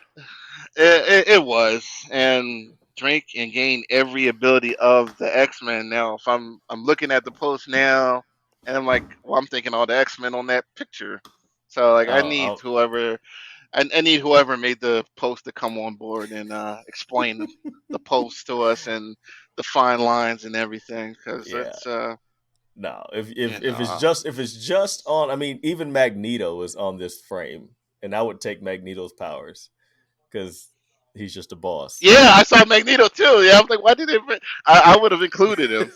It was, and drink and gain every ability of the X-Men. Now, if I'm looking at the post now, and I'm like, well, I'm thinking all the X-Men on that picture. So, like, Oh, I need whoever made the post to come on board and explain the post to us and the fine lines and everything, because yeah. it's No, if you if if it's know just if it's just on, I mean, even Magneto is on this frame, and I would take Magneto's powers because he's just a boss. yeah, I saw Magneto too. Yeah, I was like, why did it? I would have included him.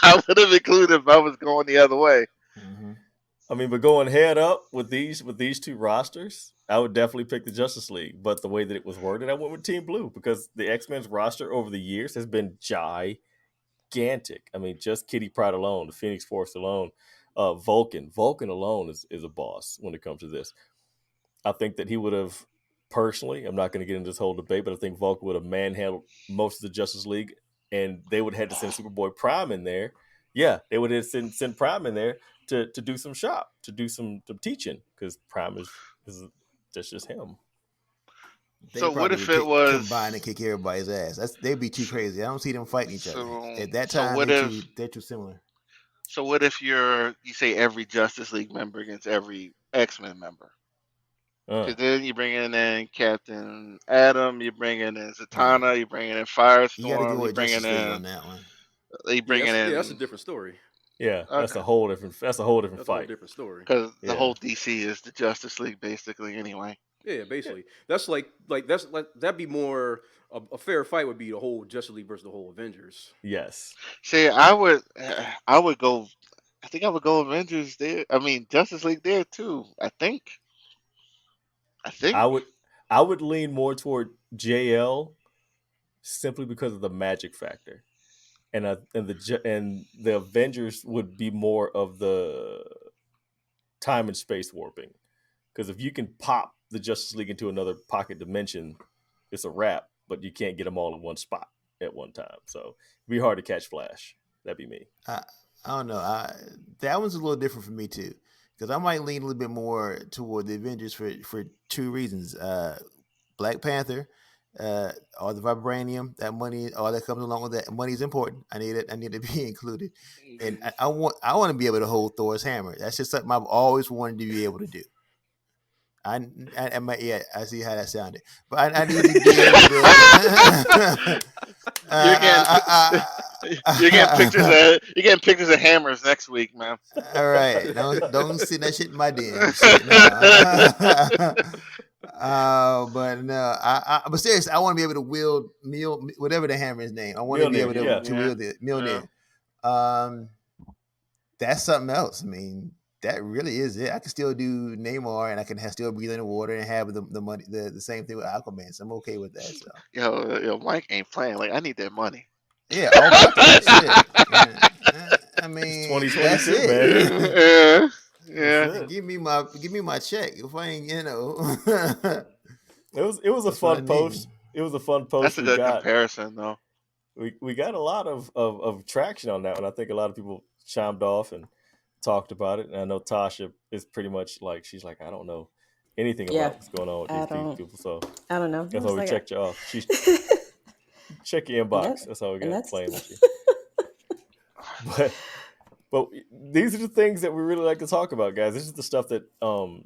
I would have included him if I was going the other way. Mm-hmm. I mean, but going head up with these two rosters, I would definitely pick the Justice League. But the way that it was worded, I went with Team Blue because the X-Men's roster over the years has been gigantic. I mean, just Kitty Pryde alone, the Phoenix Force alone, Vulcan alone is a boss when it comes to this. I think that he would have personally. I'm not going to get into this whole debate, but I think Vulcan would have manhandled most of the Justice League, and they would have had to send Superboy Prime in there. Yeah, they would have send Prime in there to do some shop, to do some teaching, because Prime is that's just him. They So what probably if would it combine and was? kick everybody's ass. They'd be too crazy. I don't see them fighting each other. So At that so time, what if? they're too similar. So what if you say every Justice League member against every X-Men member? Uh, Because then you bring in Captain Atom, you bring in Yeah, Zatanna, you bring in you got to go Firestorm, with Justice League on that one. you yeah, bringing that's a in different story. yeah, that's okay, a whole different That's a whole fight. different story. because the Yeah, whole DC is the Justice League basically anyway. Yeah, yeah, basically, that's like that's like that'd be more a fair fight would be the whole Justice League versus the whole Avengers. yes. See, I would go. I think I would go Avengers there. I mean Justice League there too. I think. I would I would lean more toward JL simply because of the magic factor. And the Avengers would be more of the time and space warping. Because if you can pop the Justice League into another pocket dimension, it's a wrap. But you can't get them all in one spot at one time. So it'd be hard to catch Flash. That'd be me. I, I don't know. That one's a little different for me too, because I might lean a little bit more toward the Avengers for two reasons. Black Panther, all the vibranium, that money, all that comes along with that. Money is important. I need it. I need to be included, and I want to be able to hold Thor's hammer. That's just something I've always wanted to be able to do. Yeah, I see how that sounded, but I need to be able to. You're getting uh, you're getting pictures of hammers next week, man. all right, don't send that shit in my DM. Shit, no. But no, but seriously, I want to be able to wield whatever the hammer is named. I want to be Mjolnir, able yeah. to wield it, Yeah. Mjolnir. That's something else. I mean, that really is it. I can still do Neymar, and I can still breathe in the water and have the money, the same thing with Aquaman. So I'm okay with that. So Yo, Mike ain't playing. Like, I need that money. yeah, all about that shit. I It's mean, that's 2022, it. man. Yeah, That's yeah. it. Give me my check. If I ain't, It was a that's what I fun need. post. It was a fun That's post a we good got. comparison, though. We got a lot of traction on that one. I think a lot of people chimed off and talked about it. And I know Tasha is pretty much like, she's like, I don't know anything Yeah, about what's going on with I these don't. people. So I don't know. I that's why was we like, checked you off. Check your And inbox. That's all we and got that's playing with you. But these are the things that we really like to talk about, guys. This is the stuff that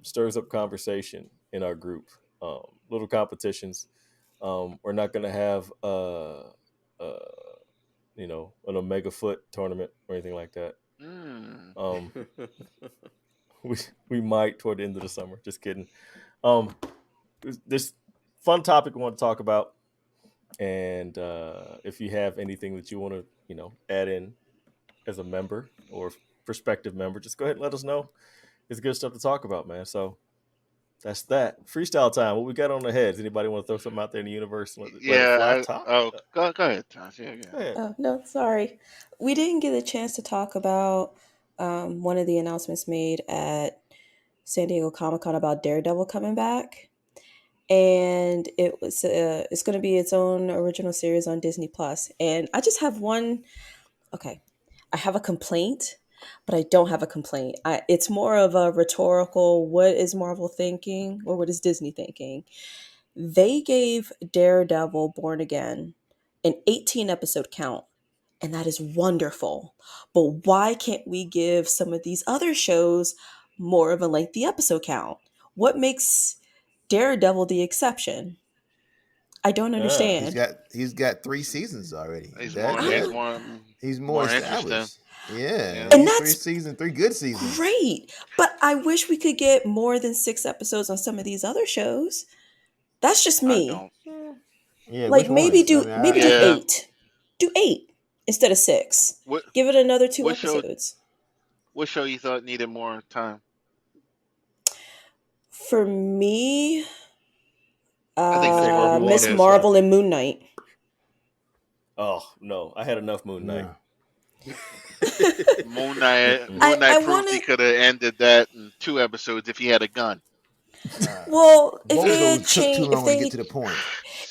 stirs up conversation in our group. Little competitions. We're not going to have an Omega Foot tournament or anything like that. Mm. We might toward the end of the summer. Just kidding. This fun topic we want to talk about, and if you have anything that you want to add in as a member or prospective member, just go ahead and let us know. It's good stuff to talk about, man. So that's that. Freestyle time. What we got on the heads? Anybody want to throw something out there in the universe? Let it fly. Yeah. Top. Go ahead, Josh. Yeah. Go ahead. Oh, no, sorry. We didn't get a chance to talk about one of the announcements made at San Diego Comic-Con about Daredevil coming back. And it's going to be its own original series on Disney Plus. And I just have I have a complaint, but I don't have a complaint. It's more of a rhetorical, what is Marvel thinking or what is Disney thinking? They gave Daredevil Born Again an 18 episode count, and that is wonderful. But why can't we give some of these other shows more of a lengthy episode count? What makes Daredevil the exception? I don't understand. He's got 3 seasons already. He's That more. that he's more Interesting. established. Yeah, Yeah. And he's 3 that's seasons, 3 good seasons. great. But I wish we could get more than 6 episodes on some of these other shows. That's just I me. don't. Yeah, Like which ones? I mean, maybe do Yeah. 8. Do 8 instead of 6. What Give it another 2 what show episodes. what show you thought needed more time? For me, I think Say whatever you want Miss on the Marvel spot. and Moon Knight. Oh no, I had enough Moon Knight. no. Moon Knight. Mm-mm. Moon Knight I proved want he to. could have ended that in 2 episodes if he had a gun. Well, if Both of they had those took too changed, long to get to the point.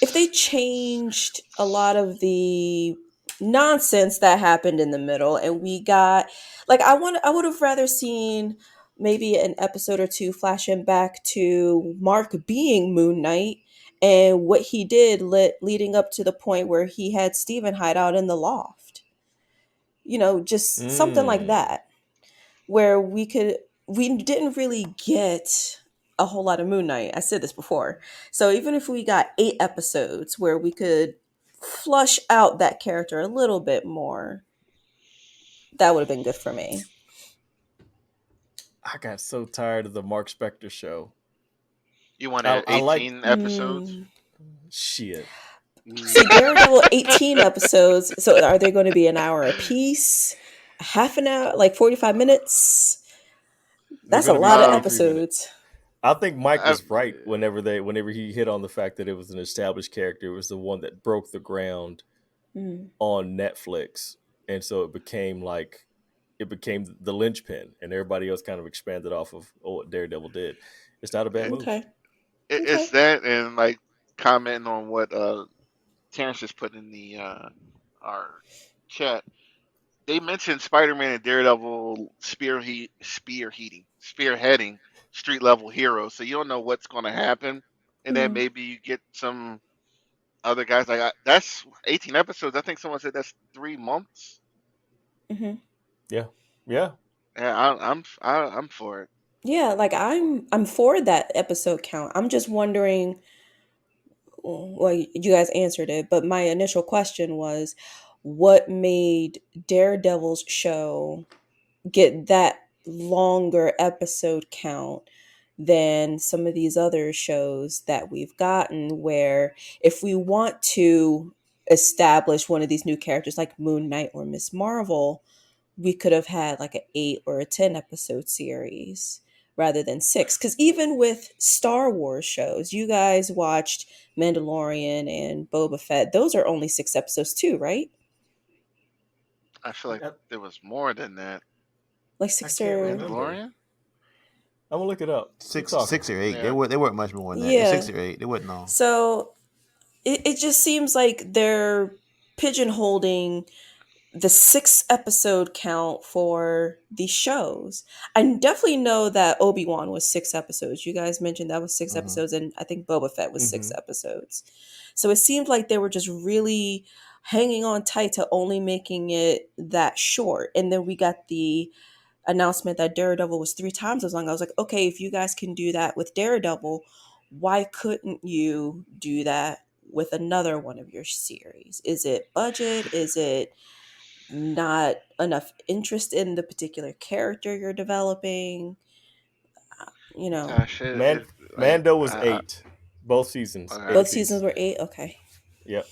if they changed a lot of the nonsense that happened in the middle, and we got I would have rather seen maybe an episode or 2 flashing back to Mark being Moon Knight and what he did leading up to the point where he had Steven hide out in the loft. Just something like that, where we didn't really get a whole lot of Moon Knight. I said this before. So even if we got 8 episodes where we could flush out that character a little bit more, that would have been good for me. I got so tired of the Mark Spector show. You wanted I like 18 episodes? shit. See, Daredevil 18 episodes. So are they going to be an hour a piece? Half an hour? Like 45 minutes? That's a They're gonna be lot of 43 minutes. episodes. I think Mike I, was right whenever he hit on the fact that it was an established character. It was the one that broke the ground Mm. on Netflix, and so it became the linchpin, and everybody else kind of expanded off of what Daredevil did. It's not a bad move. Okay. it's Okay. that and like commenting on what Terrence just put in the our chat. They mentioned Spider-Man and Daredevil spearheading street level heroes, so you don't know what's going to happen, and then Mm. maybe you get some other guys that's 18 episodes. I think someone said that's 3 months. Hmm. Yeah. Yeah, I'm for it. Yeah, like I'm for that episode count. I'm just wondering, well, you guys answered it, but my initial question was what made Daredevil's show get that longer episode count than some of these other shows that we've gotten, where if we want to establish one of these new characters like Moon Knight or Miss Marvel, we could have had like an 8 or a 10 episode series rather than 6. Because even with Star Wars shows, you guys watched Mandalorian and Boba Fett, those are only 6 episodes too, right? I feel like I, there was more than that. Like I 6 can't or remember. Mandalorian? I'm gonna look it up. Keep 6 talking. or 8. Yeah. They weren't much more than that. Yeah. 6 or 8. They wasn't long. So it just seems like they're pigeonholing the 6 episode count for the shows. I definitely know that Obi-Wan was 6 episodes. You guys mentioned that was 6 Mhm. episodes, and I think Boba Fett was 6 Mhm. episodes. So it seemed like they were just really hanging on tight to only making it that short. And then we got the announcement that Daredevil was 3 times as long. I was like, okay, if you guys can do that with Daredevil, why couldn't you do that with another one of your series? Is it budget? Is it not enough interest in the particular character you're developing? You know, Tash, like, Mando was 8, both seasons, okay. 8 both seasons apiece. were 8. Okay. Yep.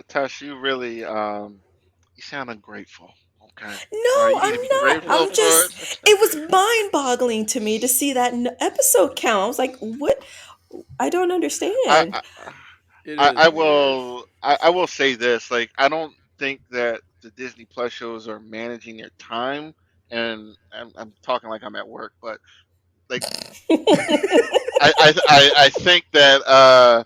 Tash, you really, you sound ungrateful. Okay. No, You need to I'm be not. grateful I'm for just, it. it was mind boggling to me to see that episode count. I was like, what? I don't I, understand. I, It I is I weird. will, I will say this. Like, I don't think that the Disney Plus shows are managing their time, and I'm talking like I'm at work, but like, I think that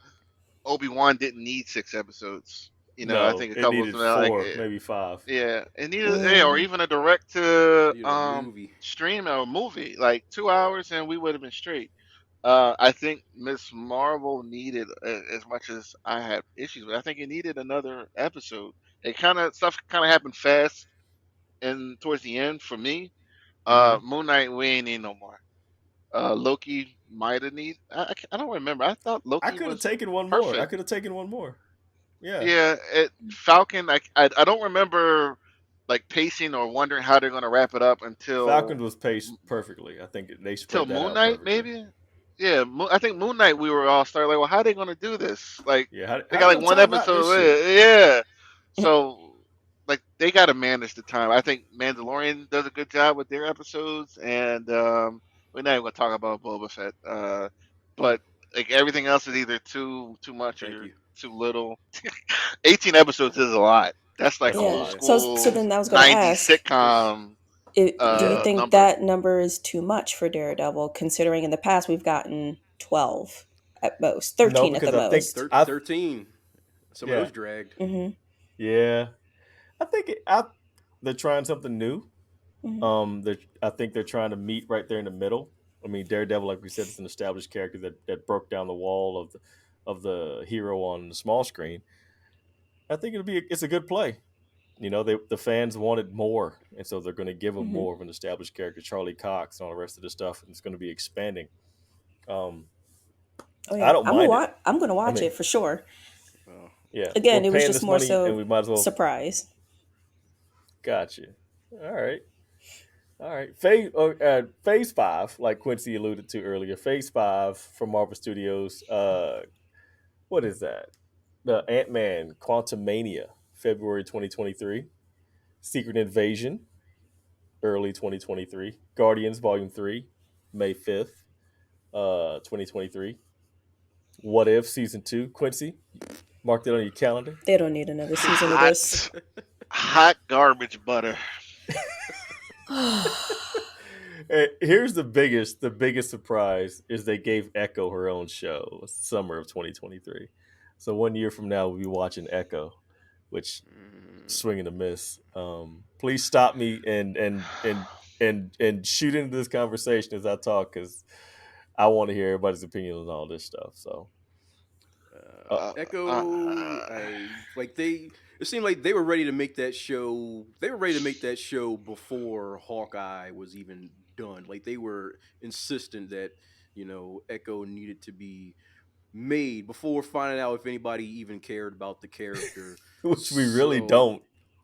Obi-Wan didn't need 6 episodes. I No, think a it couple of needed them are like, 4, maybe 5. yeah, it needed, yeah, or Mm, even a direct to Need a movie. stream or movie, like 2 hours, and we would have been straight. I think Miss Marvel needed, as much as I had issues with, I think it needed another episode. It kind of stuff kind of happened fast and towards the end for me. Hmm. Moon Knight, we ain't need no more. Loki might have need. I don't remember. I thought I Loki could have was taken one more. I perfect. could have taken one more. Yeah. Yeah, Falcon. I don't remember like pacing or wondering how they're gonna wrap it up Falcon was paced perfectly. I think they till spread that Moon out Knight, perfectly. maybe. Yeah, I think Moon Knight. We were all started like, well, how are they gonna do this? Like, Yeah, they how got they like gonna one time out this episode. shit? Yeah, so like they got to manage the time. I think Mandalorian does a good job with their episodes, and we're not even gonna talk about Boba Fett. But like everything else is either too much Thank or you. too little. 18 episodes is a lot. That's like That's a an yeah. old Yeah. lot. So school then I was going to 90s ask, This sitcom do you yeah. think number. that number is too much for Daredevil, considering in the past we've gotten 12 at most, No, 13 at the because I think most? 13. Some of yeah, those dragged. Mm-hmm. yeah. I think they're trying something new. Mm-hmm. I think they're trying to meet right there in the middle. I mean, Daredevil, like we said, is an established character that broke down the wall of the hero on the small screen. I think it's a good play. The fans wanted more, and so they're going to give them Mm-hmm. more of an established character, Charlie Cox, and all the rest of the stuff, and it's going to be expanding. Um, Oh I yeah, don't mind it. I'm gonna I watch mean, it for sure. Oh. yeah, we're Again, it was paying just this more money, and so we might as well. surprise. Gotcha. All right. All right, phase 5, like Quincy alluded to earlier, phase 5 from Marvel Studios. What is that? The Ant-Man Quantumania, February 2023. Secret Invasion, early 2023. Guardians Volume 3, May 5th, 2023. What If Season 2, Quincy, marked it on your calendar. They don't need another season of this. Hot garbage butter. Here's the biggest surprise is they gave Echo her own show, summer of 2023. So 1 year from now, we'll be watching Echo, which swing and a miss. Please stop me and shoot into this conversation as I talk, because I want to hear everybody's opinion on all this stuff. So, Uh, uh, Echo, like they. It seemed like they were ready to make that show. They were ready to make that show before Hawkeye was even done. Like they were insistent that Echo needed to be made before finding out if anybody even cared about the character. which we really So, don't,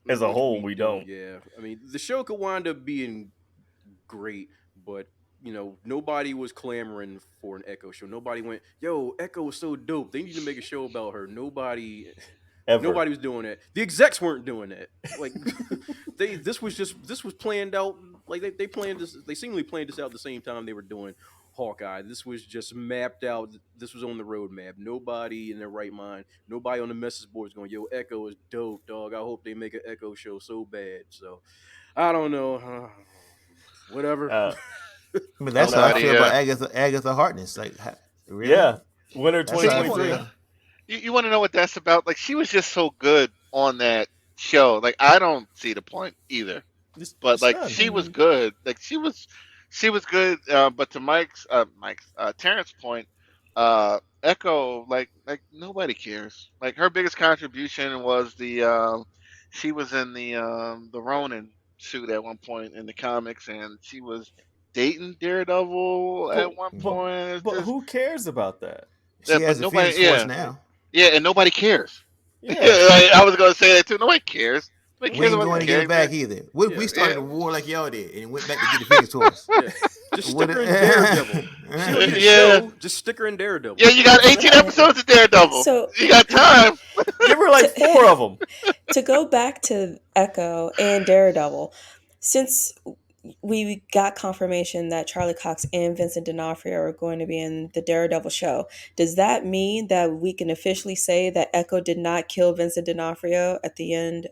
as a which whole, we we don't. don't. Yeah, I mean, the show could wind up being great, but nobody was clamoring for an Echo show. Nobody went, "Yo, Echo is so dope. They need to make a show about her." Ever. Nobody was doing that. The execs weren't doing that. Like this was planned out. Like they planned this. They seemingly planned this out at the same time they were doing Hawkeye. This was just mapped out. This was on the roadmap. Nobody in their right mind. Nobody on the message boards going, "Yo, Echo is dope, dog. I hope they make an Echo show so bad." So I don't know. Whatever. Uh, I mean, that's how I Nobody. feel about Agatha Harkness. Like, really? yeah, winter That's how I 2023. feel. You want to know what that's about? Like, she was just so good on that show. Like I don't see the point either. But It's like done. she was good. Like she was good. But to Mike's Terrence point, Echo like nobody cares. Like her biggest contribution was she was in the Ronin suit at one point in the comics, and she was dating Daredevil But at one but point. It's but just who cares about that? She but has a Phoenix nobody, Force yeah, now. yeah, and nobody cares. Yeah. I was gonna say that too. Nobody cares. Nobody We cares ain't about the going to get it character. back either. What if Yeah, we Yeah. started a war like y'all did and went back to get the Phoenix Force? yeah. Just What? stick her in Daredevil. She don't need a Yeah. show. Just stick her in Daredevil. Yeah, you got 18 episodes of Daredevil. So You got time. Give her like to, 4 of them. to go back to Echo and Daredevil, since we got confirmation that Charlie Cox and Vincent D'Onofrio are going to be in the Daredevil show, does that mean that we can officially say that Echo did not kill Vincent D'Onofrio at the end?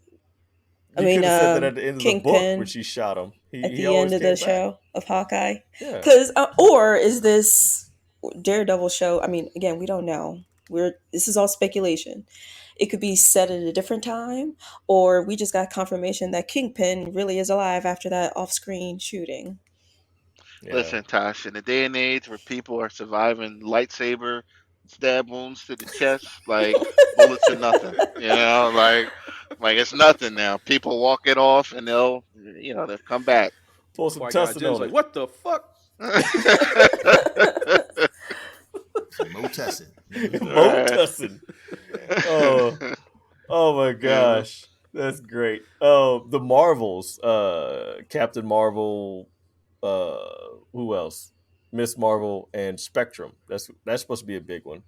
I You mean, could have said that at the end of the book when Kingpin she shot him. at He the end always of the came back. show of Hawkeye? Yeah. Because, or is this Daredevil show? I mean, again, we don't know. This is all speculation. It could be set at a different time, or we just got confirmation that Kingpin really is alive after that off-screen shooting. Yeah. Listen, Tosh, in the day and age where people are surviving lightsaber stab wounds to the chest, like bullets are nothing. Like it's nothing now. People walk it off and they'll come back. Pour some Qui-Gon tussin Jinn's on like, it. what the fuck? Some Motussin. Mo tussin. Oh, oh my Yeah. gosh. That's great. Oh, the Marvels. Captain Marvel, who else? Miss Marvel and Spectrum. That's supposed to be a big one.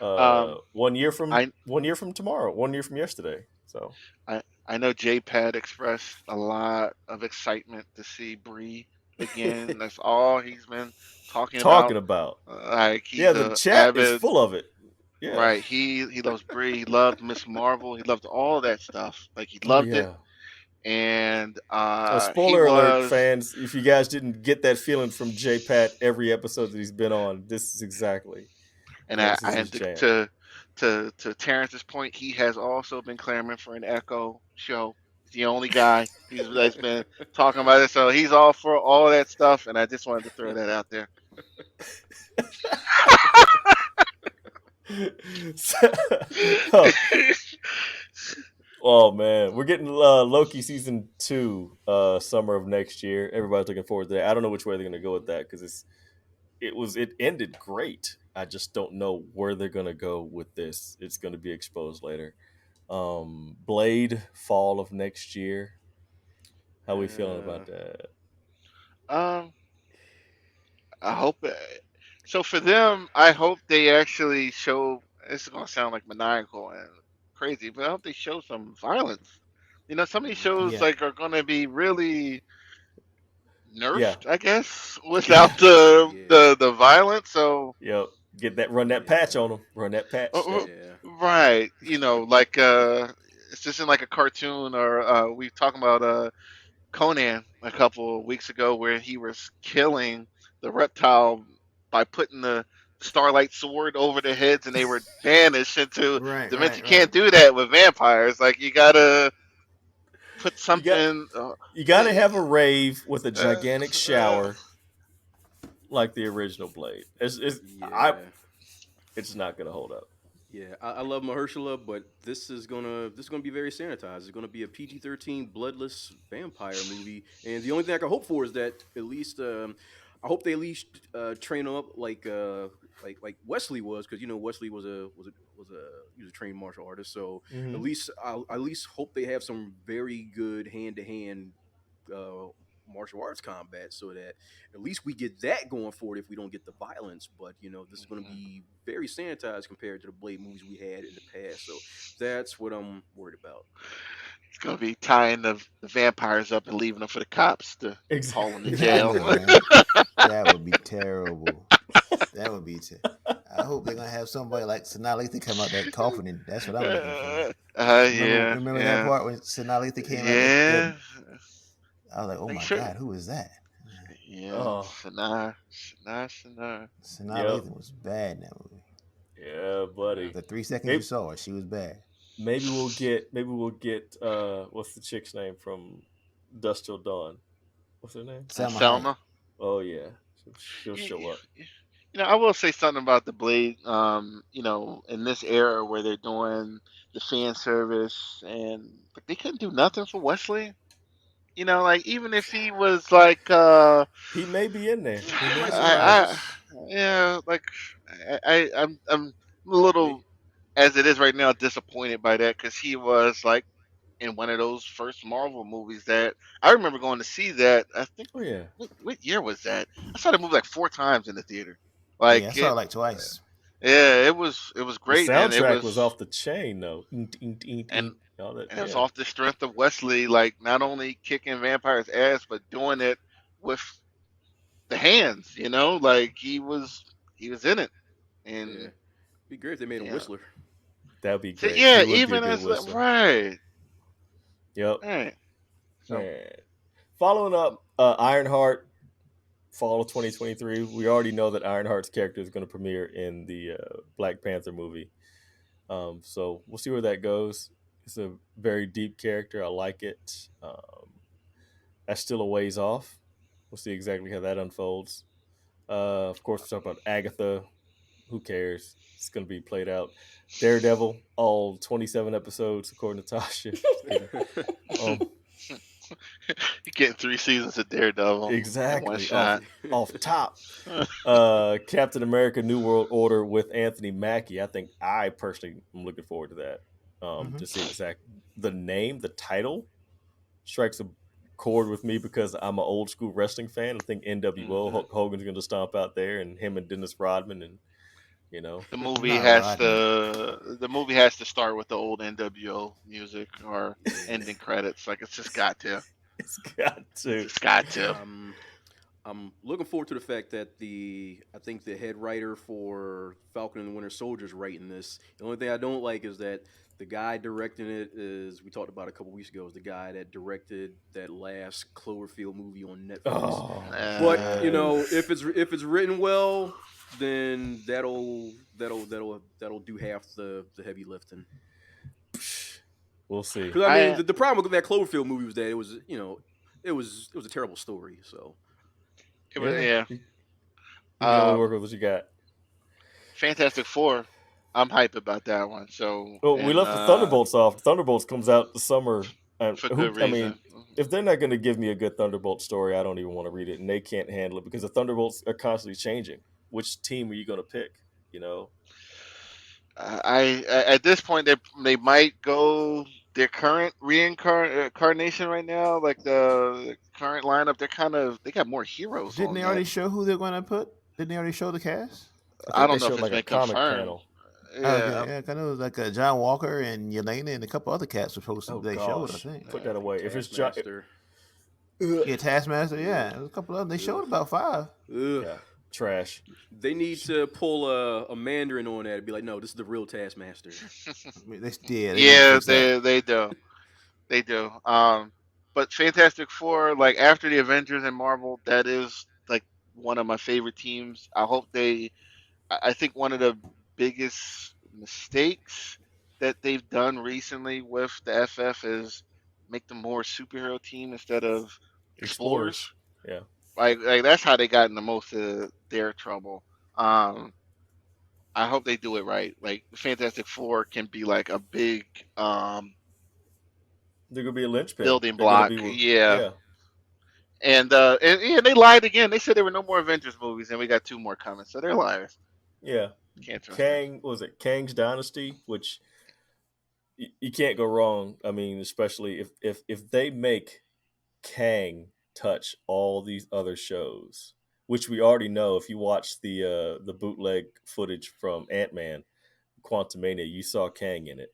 Um, 1 year from I 1 year from tomorrow. 1 year from yesterday. So I know J-Pad expressed a lot of excitement to see Bree again. That's all he's been talking talking about. about. Like Yeah, he's the a chat is avid full of it. Yeah. right. He loves Bree. He loved Miss Marvel. He loved all that stuff. Like he Oh loved it. yeah. And he Spoiler alert, was fans! If you guys didn't get that feeling from J Pat every episode that he's been on, this is exactly. and This is and his jam. to Terrence's point, he has also been clamoring for an Echo show. He's the only guy that's been talking about it, so he's all for all that stuff. And I just wanted to throw that out there. oh, oh, man, we're getting Loki season 2, summer of next year. Everybody's looking forward to that. I don't know which way they're going to go with that because it ended great. I just don't know where they're going to go with this. It's going to be exposed later. Blade, fall of next year. How we feeling about that? Um, I hope. So for them, I hope they actually show. This is gonna sound like maniacal and crazy, but I hope they show some violence. Some of these shows Yeah. like are gonna be really Yeah, nerfed, I guess, yeah, without the Yeah. the violence. So yep. Run that patch on them. Run that patch. uh, uh, Yeah. right, like it's just in like a cartoon, or we talking about Conan a couple of weeks ago where he was killing the reptile by putting the starlight sword over their heads and they were banished into Right, dimension. right, You right. can't do that with vampires. Like you gotta put You got something. you got to have a rave with a gigantic Uh, shower like the original Blade. Yeah. It's not gonna hold up. Yeah, I love Mahershala, but this is gonna be very sanitized. It's gonna be a PG-13 bloodless vampire movie, and the only thing I can hope for is that at least I hope they at least train him up like Wesley was, because Wesley he was a trained martial artist. So Mm-hmm. I'll at least hope they have some very good hand to hand martial arts combat, so that at least we get that going for it if we don't get the violence. But this is going to be very sanitized compared to the Blade movies we had in the past, so that's what I'm worried about. it's gonna be tying the vampires up and leaving them for the cops to haul them to Exactly. I jail. know, man. That would be terrible. That would be. I hope they're gonna have somebody like Sanaa Lathan come out that coffin, and that's what I'm looking for. Yeah, Remember that yeah, part when Sanaa Lathan came out? yeah. I was like, oh Like my sure. god, who is that? Yeah, Oh, Shana. Sanaa yep. Lathan was bad in that movie. Yeah, buddy. The 3 seconds Maybe, you saw her, she was bad. maybe we'll get what's the chick's name from Dust Till Dawn? What's her name? Selma Hayek. Selma. Oh yeah, she'll You, show up. I will say something about the Blade. In this era where they're doing the fan service and like they couldn't do nothing for Wesley. Like even if he was like, He may be in there. He It may might be in surprise there. I, us. yeah, like I'm a Me. little as it is right now disappointed by that because he was like in one of those first Marvel movies that I remember going to see that. I think Oh yeah. what year was that? I saw the movie like 4 times in the theater. Yeah, I Like saw it it, like twice. yeah, it was The great, and it soundtrack was was off the chain though. and All that. and it was Yeah. off the strength of Wesley, like not only kicking vampires' ass, but doing it with the hands. Like he was in it, Yeah. and Be great if they made a yeah, Whistler. That'd be so great. yeah, He would be a even good as whistler. right, Yep. right. So Man. Following up, Ironheart, fall of 2023. We already know that Ironheart's character is going to premiere in the Black Panther movie. So we'll see where that goes. It's a very deep character. I like it. That's still a ways off. We'll see exactly how that unfolds. Of course, we're talking about Agatha. Who cares? It's going to be played out. Daredevil, all 27 episodes, according to Tasha. Just kidding. you're getting 3 seasons of Daredevil in one Exactly. shot. Off top. Captain America: New World Order with Anthony Mackie. I personally am looking forward to that. To see the name, the title strikes a chord with me because I'm an old school wrestling fan. I think NWO hmm Hulk Hogan's going to stomp out there, and him and Dennis Rodman, and The movie Not has Rodman. to start with the old NWO music or Yeah. ending credits. Like it's just got to. it's got It's to. just got to. I'm looking forward to the fact that I think the head writer for Falcon and the Winter Soldier is writing this. The only thing I don't like is that the guy directing it is we talked about a couple weeks ago is the guy that directed that last Cloverfield movie on Netflix. Oh, But yes. if it's written well, then that'll do half the heavy lifting. We'll see. Because I mean, I the problem with that Cloverfield movie was that it was a terrible story. So it was Yeah. yeah. You can only work Um, with what you got. Fantastic Four. I'm hype about that one. So Well, we and left the Thunderbolts off. Thunderbolts comes out the summer. And for good I mean, reason. if they're not going to give me a good Thunderbolt story, I don't even want to read it, and they can't handle it because the Thunderbolts are constantly changing. Which team are you going to pick? You know, At this point they might go their current reincarnation right now, like the current lineup. They got more heroes Didn't on they that. already show who they're going to put? Didn't they already show the cast? I I think they don't know if showed it's like a been comic confirmed. panel. Oh, Yeah, okay, yeah, kind of like John Walker and Yelena and a couple other cats were supposed to. Oh They showed, I gosh, think. put I that think away. If it's John, Taskmaster. Yeah, Taskmaster. Yeah, there was a couple of them. They showed Ugh. about 5. Ugh. yeah, trash. They need to pull a Mandarin on that and be like, no, this is the real Taskmaster. I mean, they need to yeah, fix that. they do. But Fantastic Four, like after the Avengers and Marvel, that is like one of my favorite teams. I think one of the biggest mistakes that they've done recently with the FF is make them more superhero team instead of explorers. Explorers. Yeah, Like that's how they got in the most of their trouble. Um, I hope they do it right. Like Fantastic Four can be like a big they're gonna be a linchpin. building They're gonna block. be, Yeah. yeah, And yeah, they lied again. They said there were no more Avengers movies, and we got 2 more coming. So they're liars. yeah. Can't trust them. Kang, what was it Kang's Dynasty, which you can't go wrong. I mean, especially if they make Kang touch all these other shows, which we already know. If you watch the bootleg footage from Ant-Man, Quantumania, you saw Kang in it.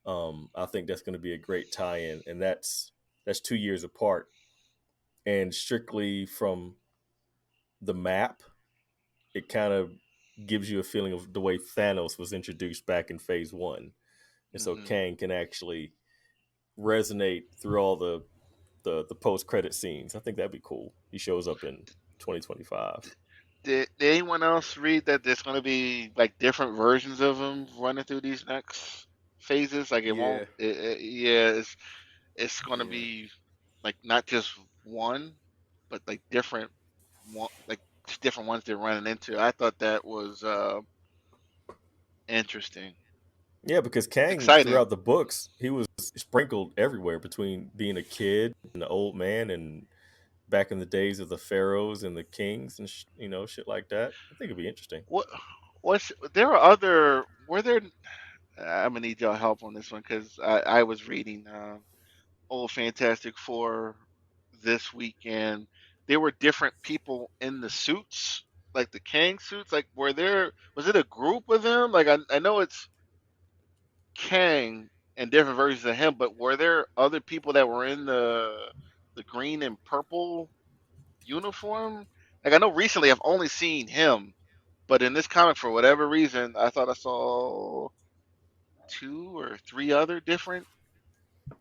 I think that's going to be a great tie-in, and that's 2 years apart, and strictly from the map, it kind of gives you a feeling of the way Thanos was introduced back in Phase One, and so hmm Kang can actually resonate through all the post credit scenes. I think that'd be cool. He shows up in 2025. Did anyone else read that there's going to be like different versions of him running through these next phases. Like it won't. Yeah, Yeah, it's gonna yeah. be like not just one, but like different one, like different ones they're running into. I thought that was interesting, Yeah, because Kang exciting. throughout the books, he was sprinkled everywhere between being a kid and an old man and back in the days of the pharaohs and the kings and shit like that. I think it'd be interesting. What what's there are other were there? I'm gonna need y'all help on this one because I was reading old Fantastic Four this weekend. There were different people in the suits, like the Kang suits. Like, was it a group of them? Like, I know it's Kang and different versions of him, but were there other people that were in the green and purple uniform? Like, I know recently I've only seen him, but in this comic, for whatever reason, I thought I saw two or three other different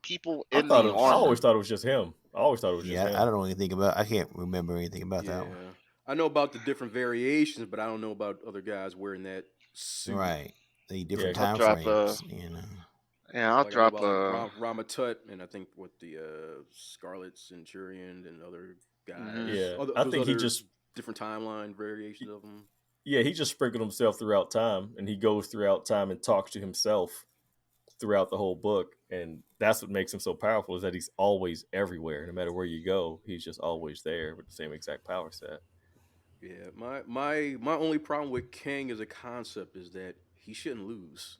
people in the I armor. always thought it was just him. I always thought it was just Yeah, I him. don't know anything about. I can't remember anything about that one. Yeah. I know about the different variations, but I don't know about other guys wearing that suit. Right, the different I'll time drop a frames. yeah, I'll Like I know drop about like a Ramatut and I think what the Scarlet Centurion and other mhm. guys, Yeah, other I those think he other just different timeline variations of them. he just sprinkled himself throughout time, and he goes throughout time and talks to himself throughout the whole book, and that's what makes him so powerful is that he's always everywhere. No matter where you go, he's just always there with the same exact power set. Yeah, my only problem with King as a concept is that he shouldn't lose.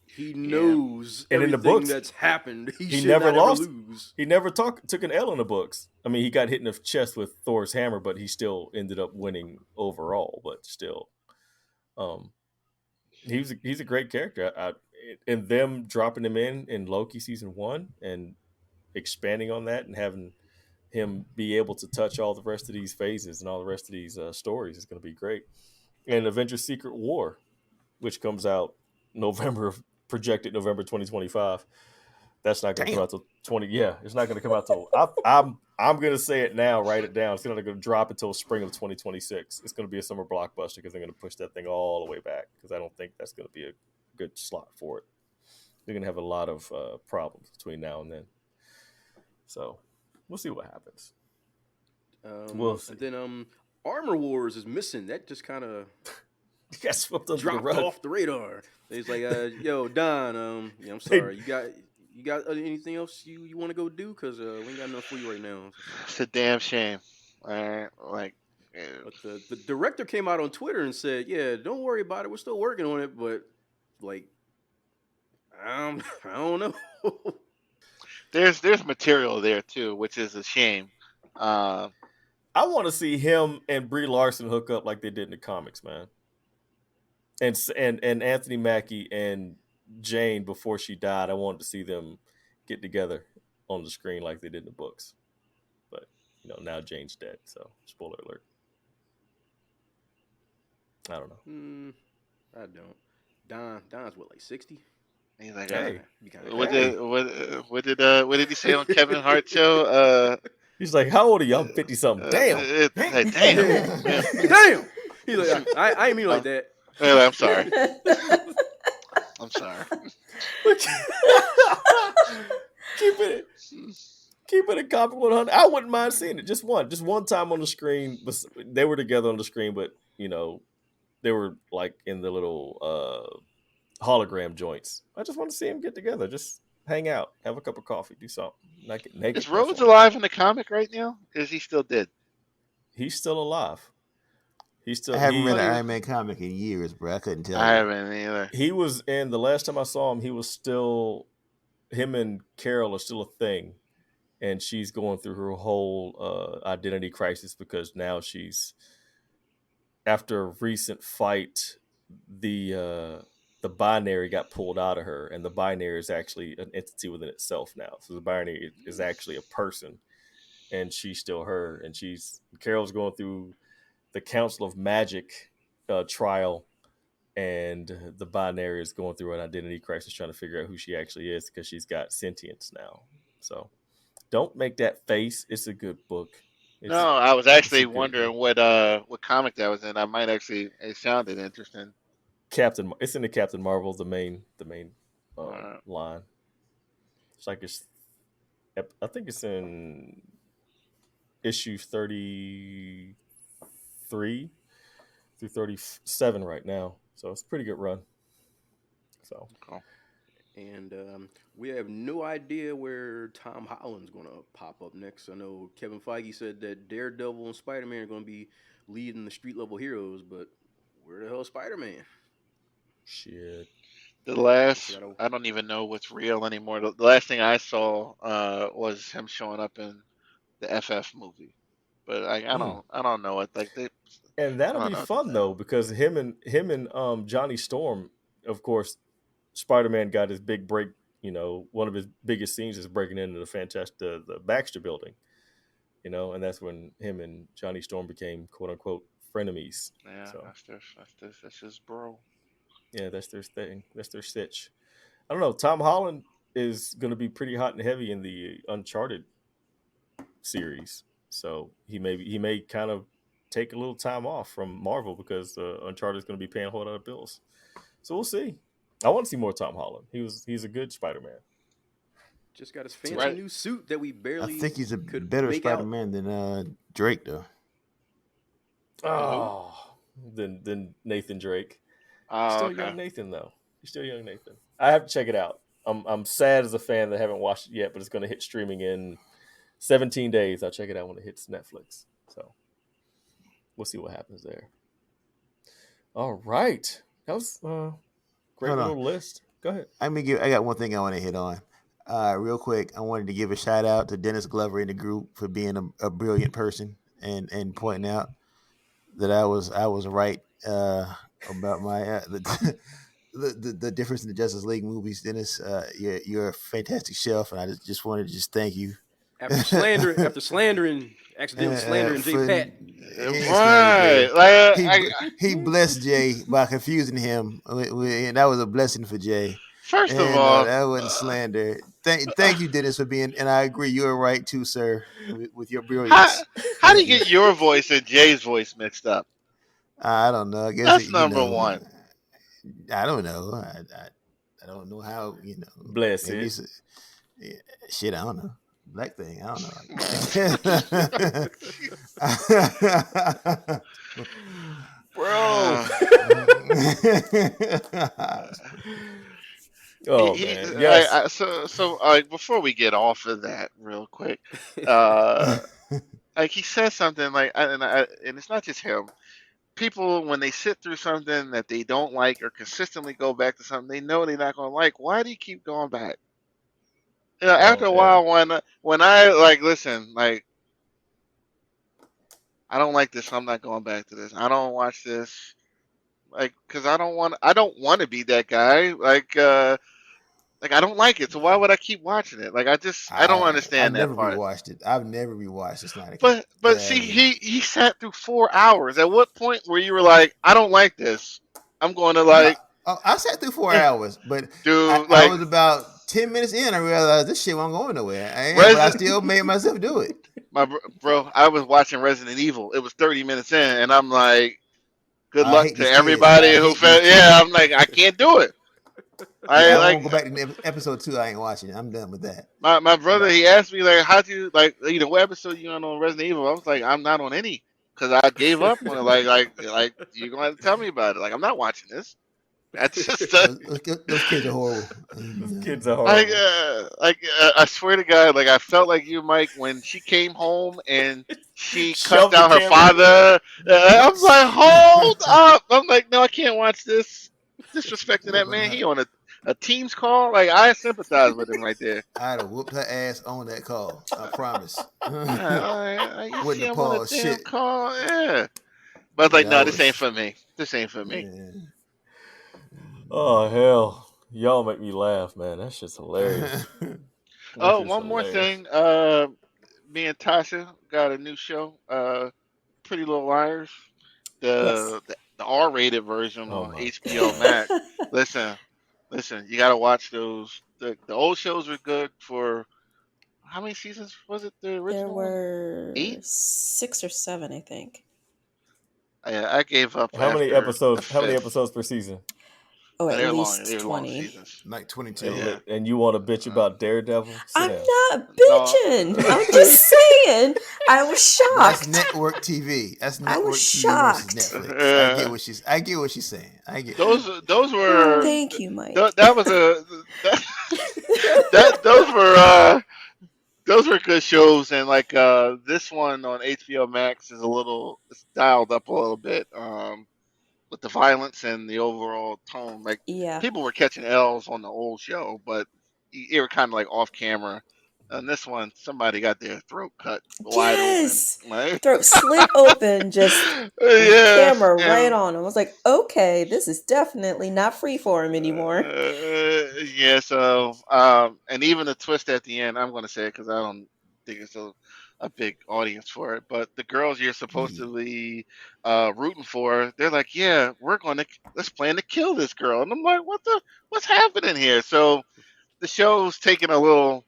He Yeah. knows And in the everything books, that's happened. He he should never not ever lost. lose. He never took an L in the books. I mean, he got hit in the chest with Thor's hammer, but he still ended up winning overall. But still, um, he's a great character. And them dropping him in Loki season 1 and expanding on that and having him be able to touch all the rest of these phases and all the rest of these stories is going to be great. And Avengers Secret War, which comes out November projected November 2025. That's not going to come Damn. out till 20. Yeah, it's not going to come out till I'm going to say it now. Write it down. It's not going to drop until spring of 2026. It's going to be a summer blockbuster because they're going to push that thing all the way back because I don't think that's going to be a good slot for it. They're going to have a lot of problems between now and then. So we'll see what happens. We'll see. And then Armor Wars is missing. That just kind of You got swept under the dropped rug. off the radar. He's like, yo, Don, yeah, I'm sorry. You got anything else you want to go do? Cause we ain't got enough for you right now. It's a damn shame. All right, like But the director came out on Twitter and said, yeah, don't worry about it. We're still working on it, but like, I don't know. there's material there too, which is a shame. Uh, I want to see him and Brie Larson hook up like they did in the comics, man. And Anthony Mackie and Jane before she died. I wanted to see them get together on the screen like they did in the books. But now Jane's dead, so spoiler alert. I don't know. I don't. Don's what, like 60? he's like, Hey, what did he say on Kevin Hart show? He's like, how old are you? I'm 50 something. Damn. Like, damn. Damn. He's like, I ain't mean like that. I'm sorry. I'm sorry. Keep it a copy 100. I wouldn't mind seeing it just one time on the screen. They were together on the screen, but they were like in the little hologram joints. I just want to see them get together, just hang out, have a cup of coffee, do something. Not get naked. Is Rhodes alive in the comic right now? Is he still dead? He's still alive. I haven't read an Iron Man comic in years, bro. I couldn't tell I you. haven't either. He was in the last time I saw him. He was still. Him and Carol are still a thing, and she's going through her whole identity crisis because now she's after a recent fight. The binary got pulled out of her, and the binary is actually an entity within itself now. So the binary is actually a person, and she's still her. And Carol's going through the Council of Magic trial, and the binary is going through an identity crisis, trying to figure out who she actually is because she's got sentience now. So don't make that face. It's a good book. No, I was actually wondering what comic that was in. I might actually. It sounded interesting. It's in the Captain Marvel, the main line. It's like I think it's in issue 33 through 37 right now. So it's a pretty good run. So. Cool. And we have no idea where Tom Holland's going to pop up next. I know Kevin Feige said that Daredevil and Spider-Man are going to be leading the street level heroes, but where the hell is Spider-Man? Shit. The last, I don't even know what's real anymore. The last thing I saw was him showing up in the FF movie, but I don't know it. Like they, and that'll be fun though, because him and Johnny Storm, of course, Spider-Man got his big break. You know, one of his biggest scenes is breaking into the Baxter building. You know, and that's when him and Johnny Storm became "quote unquote" frenemies. Yeah, so. that's his bro. Yeah, that's their thing. That's their stitch. I don't know. Tom Holland is going to be pretty hot and heavy in the Uncharted series, so he may kind of take a little time off from Marvel because Uncharted is going to be paying a whole lot of bills. So we'll see. I want to see more Tom Holland. He's a good Spider-Man. Just got his fancy new suit that we barely. I think he's a better Spider-Man than Drake, though. Oh, than Nathan Drake. Still young Nathan though. He's still young Nathan. I have to check it out. I'm sad as a fan that I haven't watched it yet, but it's going to hit streaming in 17 days. I'll check it out when it hits Netflix. So we'll see what happens there. All right, that was great little list. Go ahead. I got one thing I want to hit on. Real quick, I wanted to give a shout out to Dennis Glover in the group for being a brilliant person and pointing out that I was right about my the difference in the Justice League movies. Dennis, you're a fantastic chef, and I just wanted to thank you. After slandering, accidentally slandering Jay Pat. Right. He blessed Jay by confusing him, and that was a blessing for Jay. First of all, that wasn't slander. Thank you, Dennis, for being. And I agree, you were right too, sir, with your brilliance. How do you get your voice and Jay's voice mixed up? I don't know. I guess that's number one. I don't know. I don't know how. Bless it. Shit, I don't know. Black thing. I don't know. Bro. Oh man. Yes. So before we get off of that, real quick, like he says something like, and it's not just him. People, when they sit through something that they don't like or consistently go back to something they know they're not going to like, why do you keep going back? After a while, when I listen, I don't like this, I'm not going back to this. I don't watch this, because I don't want to be that guy. I don't like it, so why would I keep watching it? I don't understand that part. I've never rewatched it. Snyder. But see, he sat through 4 hours. At what point where you were like, I don't like this, I'm going to I sat through 4 hours, but dude, I was about 10 minutes in. I realized this shit wasn't going nowhere, but I still made myself do it. Bro, I was watching Resident Evil. It was 30 minutes in, and I'm like, good luck to everybody who felt. Yeah, I'm like, I can't do it. I won't go back to episode 2. I ain't watching it. I'm done with that. My brother, he asked me how'd you what episode you on Resident Evil? I was like, I'm not on any, because I gave up on it. You're gonna have to tell me about it. I'm not watching this. That's just those kids are horrible. Those kids are horrible. I swear to God, I felt like you, Mike, when she came home and she cut down her father. I was like, hold up! I'm like, no, I can't watch this. Disrespecting that man. He on a Teams call. I sympathize with him right there. I'd have whooped her ass on that call. I promise. Wouldn't have paused shit. Call, yeah. But no, this ain't for me. This ain't for me. Yeah. Oh hell, y'all make me laugh, man. That shit's hilarious. One more thing. Me and Tasha got a new show. Pretty Little Liars. The R-rated version on HBO Max. Listen, you gotta watch those. The old shows were good for how many seasons was it? The original? There were 8? 6 or 7, I think. I gave up. How many episodes per season? Oh, at They're long. least They're long 20. seasons. Like 22. Yeah. And you want to bitch about Daredevil? Sit I'm down. not No. bitching. I'm just saying. I was Well, that's shocked. network TV. That's I was network TV versus shocked. Netflix. I get what she's saying. I get Those were Thank you, Mike. that was a that those were good shows, and like this one on HBO Max is it's dialed up a little bit with the violence and the overall tone. Like Yeah. people were catching L's on the old show, but you were kind of like off camera. And this one, somebody got their throat cut wide open. Yes. Like, Throat slit open, just yeah, camera right and on him. I was like, okay, this is definitely not freeform anymore. yeah. So, and even the twist at the end, I'm going to say it because I don't think it's a big audience for it. But the girls you're supposed to be rooting for, they're like, yeah, let's plan to kill this girl, and I'm like, what's happening here? So the show's taking a little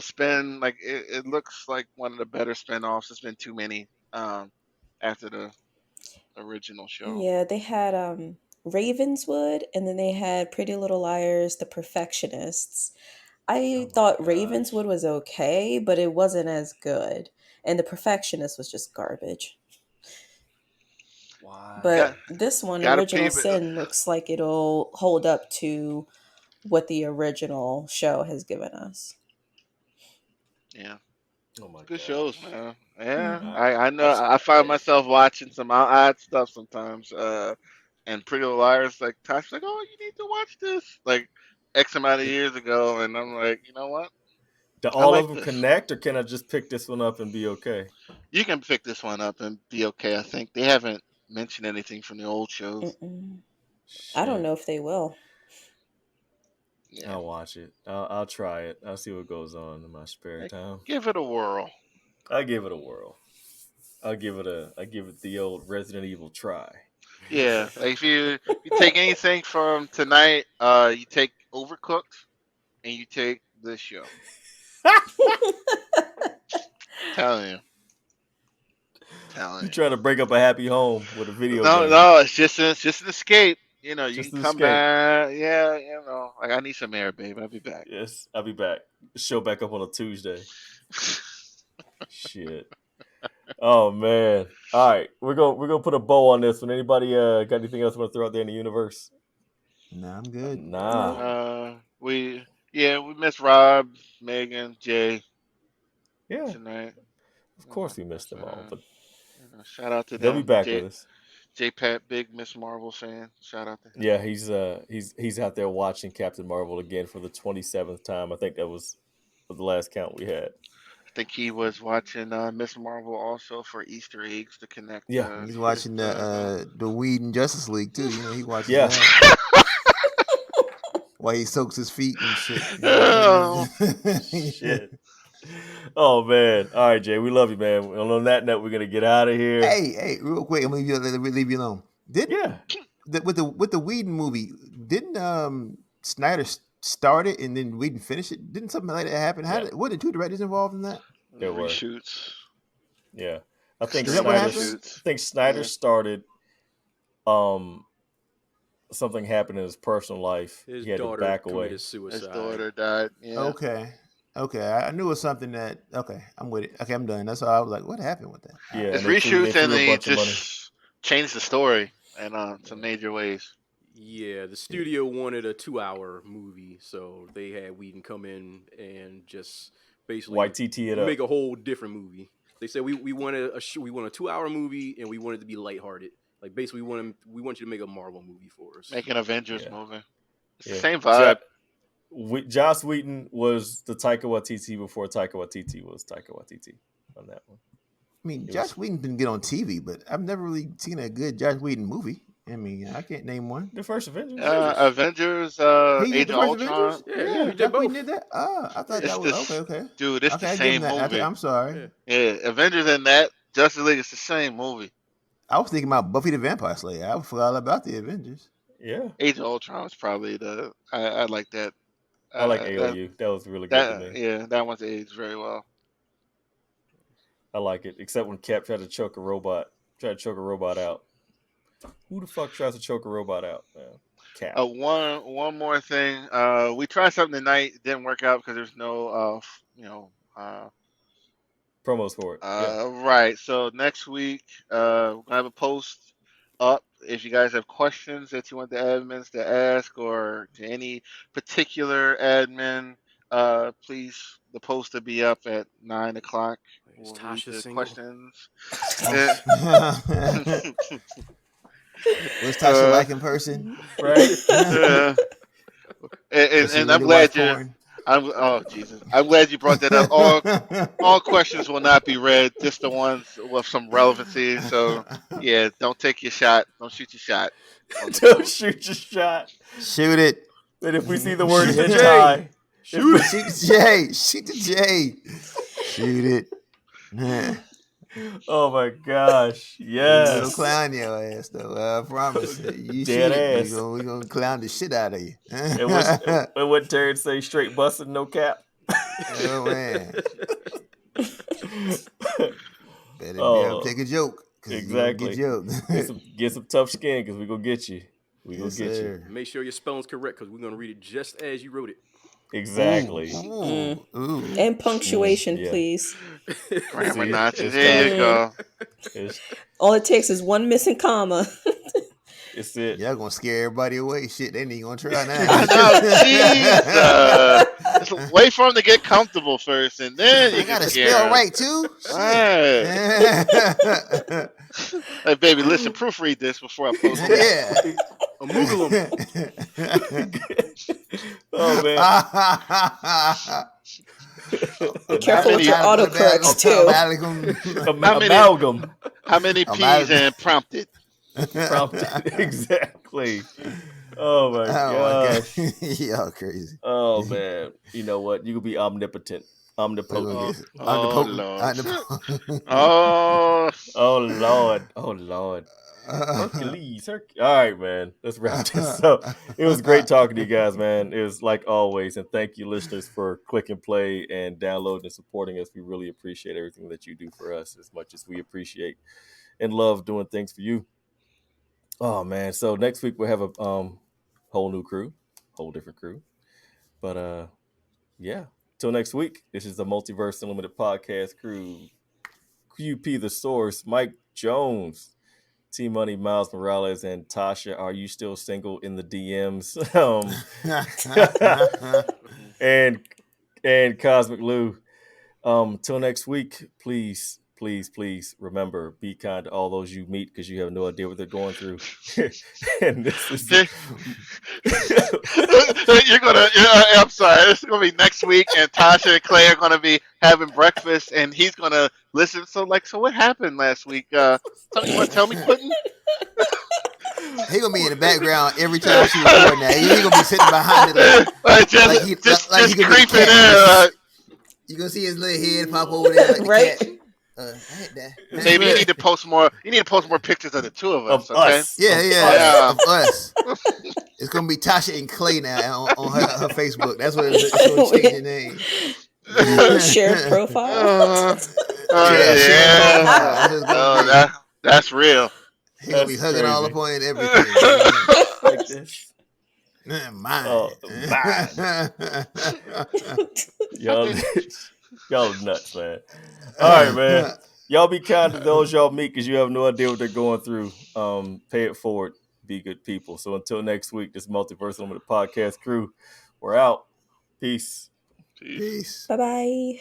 spin. Like it looks like one of the better spin-offs. There's been too many after the original show. Yeah, they had Ravenswood, and then they had Pretty Little Liars, The Perfectionists. I Oh my thought gosh. Ravenswood was okay, but it wasn't as good. And The Perfectionist was just garbage. Why? But Got this one, gotta Original pay. Sin, looks like it'll hold up to what the original show has given us. Yeah, Oh my good shows, gosh. man. Yeah, Hmm. I know. I'm I find surprised. myself watching some odd stuff sometimes. And Pretty Little Liars, like Tasha's like, oh, you need to watch this, like X amount of years ago, and I'm like, you know what? Do I all of like them this. connect, or can I just pick this one up and be okay? You can pick this one up and be okay. I think they haven't mentioned anything from the old shows. Mm-mm. I don't Shit. know if they will. Yeah, I'll watch it. I'll try it. I'll see what goes on in my spare like, time. give it a whirl. I'll give it a whirl. I give it the old Resident Evil try. Yeah, like if you take anything from tonight, you take Overcooked and you take this show. Telling you, telling You you. trying to break up a happy home with a video No, game. no, it's just an escape. You know, you can Just to come escape. back. Yeah, like I need some air, babe. I'll be back. Yes, I'll be back. Show back up on a Tuesday. Shit. Oh man. All right, we're gonna put a bow on this one. Anybody got anything else you want to throw out there in the universe? Nah, I'm good. Nah. Nope. We miss Rob, Megan, Jay Yeah, tonight. of course we missed them all, So, but shout out to they'll be them. back with us. J Pat, big Miss Marvel fan. Shout out to him. Yeah, he's out there watching Captain Marvel again for the 27th time. I think that was the last count we had. I think he was watching Miss Marvel also for Easter eggs to connect Yeah, He's with watching the Weed and Justice League too. You know, he watches yeah. that while he soaks his feet and shit. Oh, Shit. Oh man. All right, Jay. We love you, man. And on that note, we're gonna get out of here. hey, real quick, I'm gonna leave you alone. Didn't Yeah. with the Whedon movie? Didn't Snyder start it and then Whedon finish it? Didn't something like that happen? Yeah. Were the two directors involved in that? There were. reshoots, Yeah. I think Is that extreme what Snyder happened? reshoots. Snyder Yeah. started something happened in his personal life. His He had to daughter back away. committed His suicide. daughter died. Yeah. Okay. I knew it was something that. Okay, I'm with it. Okay, I'm done. That's all. I was like, what happened with that? All Yeah, right. It's and they reshoots and threw a they bunch of money. just changed the story in some major ways. Yeah, the studio wanted a 2-hour movie, so they had Whedon come in and just basically YTT it up. make a whole different movie. They said we wanted we want a 2-hour movie and we wanted to be lighthearted. Like basically we want you to make a Marvel movie for us. Make an Avengers Yeah. movie. It's the Yeah. same vibe. Joss Whedon was the Taika Waititi before Taika Waititi was Taika Waititi on that one. I mean, It Josh was Whedon been good on TV, but I've never really seen a good Josh Whedon movie. I mean, I can't name one. the first Avengers. Avengers, He did Age the of first Ultron. Avengers. Yeah, he Yeah, did Josh Whedon both. did that. I thought It's that was this, okay. dude. It's the Okay, I give him same that. movie. I'm sorry. Yeah. Yeah, Avengers and that Justice League is the same movie. I was thinking about Buffy the Vampire Slayer. I forgot all about the Avengers. Yeah, Age of Ultron is probably I like that. I like That AOU. That was really good to me. that one's aged very well. I like it, except when Cap tried to choke a robot out. Who the fuck tries to choke a robot out? Man? Cap. One more thing. We tried something tonight. It didn't work out because there's no Promos for it. Yeah. right. So next week, we're gonna have a post up. If you guys have questions that you want the admins to ask or to any particular admin, please the post will be up at 9 o'clock. Is We'll read Tasha the single? questions. What's Tasha like in person? Right? Uh, Does she and I'm really watch glad you. porn? Oh Jesus! I'm glad you brought that up. All questions will not be read, just the ones with some relevancy. So yeah, don't take your shot. Don't shoot your shot on the Don't post. shoot your shot. Shoot it. And if we see the word Shoot the hentai, Shoot Shoot the J. Shoot the J. Shoot it. oh my gosh. We gonna Yes. clown your ass though. I promise. You Dead shoot it. ass. We gonna clown the shit out of you. And what Terry say, straight busting, no cap. Oh man. Better be able Oh, to take a joke. exactly. You gonna get joked. Get some tough skin because we gonna get you. We gonna Yes, get sir. Make sure your spelling's correct because we're gonna read it just as you wrote it. you. Exactly. Ooh. And punctuation, yeah. please. Grammar See, notches. it's There you time. go. All it takes is one missing comma. It's it. Y'all gonna scare everybody away. Shit, they ain't gonna try now. I know. Jesus. Just wait for them to get comfortable first, and then you I can gotta scare spell 'em. right too. Right. Hey, baby, listen, proofread this before I post it. Yeah. Oh man. Careful with your autocorrects too. Amalgam. How many P's and prompted? Exactly. Oh my gosh. Y'all crazy. Oh man. You know what? You could be omnipotent. Omnipotent. Oh Lord. Oh. Oh Lord. Oh Lord. Hercules. All right, man. Let's wrap this up. It was great talking to you guys, man. It was like always. And thank you, listeners, for click and play and downloading and supporting us. We really appreciate everything that you do for us as much as we appreciate and love doing things for you. Oh man. So next week we'll have a whole new crew, whole different crew. But yeah. Till next week, this is the Multiverse Unlimited podcast crew. QP the Source, Mike Jones, T Money, Miles Morales, and Tasha. Are you still single in the DMs? and Cosmic Lou. Till next week, please remember, be kind to all those you meet because you have no idea what they're going through. And this is I'm sorry. This is gonna be next week, and Tasha and Clay are gonna be having breakfast, and he's gonna listen. So what happened last week? You want to tell me, Quentin? He gonna be in the background every time she record now. He gonna be sitting behind it just creeping in. You gonna see his little head pop over there like right? the cat. I hate that. Maybe you need to post more. You need to post more pictures of the two of us. Of Okay. us. Yeah, of us. It's gonna be Tasha and Clay now on her Facebook. That's what it's changing name. Shared profile. That's real. He gonna be hugging crazy. all up on it and everything. Like this. Mine. Y'all nuts, man. All right, man. Y'all be kind to those y'all meet because you have no idea what they're going through. Pay it forward. Be good people. So until next week, this Multiverse Unlimited podcast crew, we're out. Peace. Peace. Bye-bye.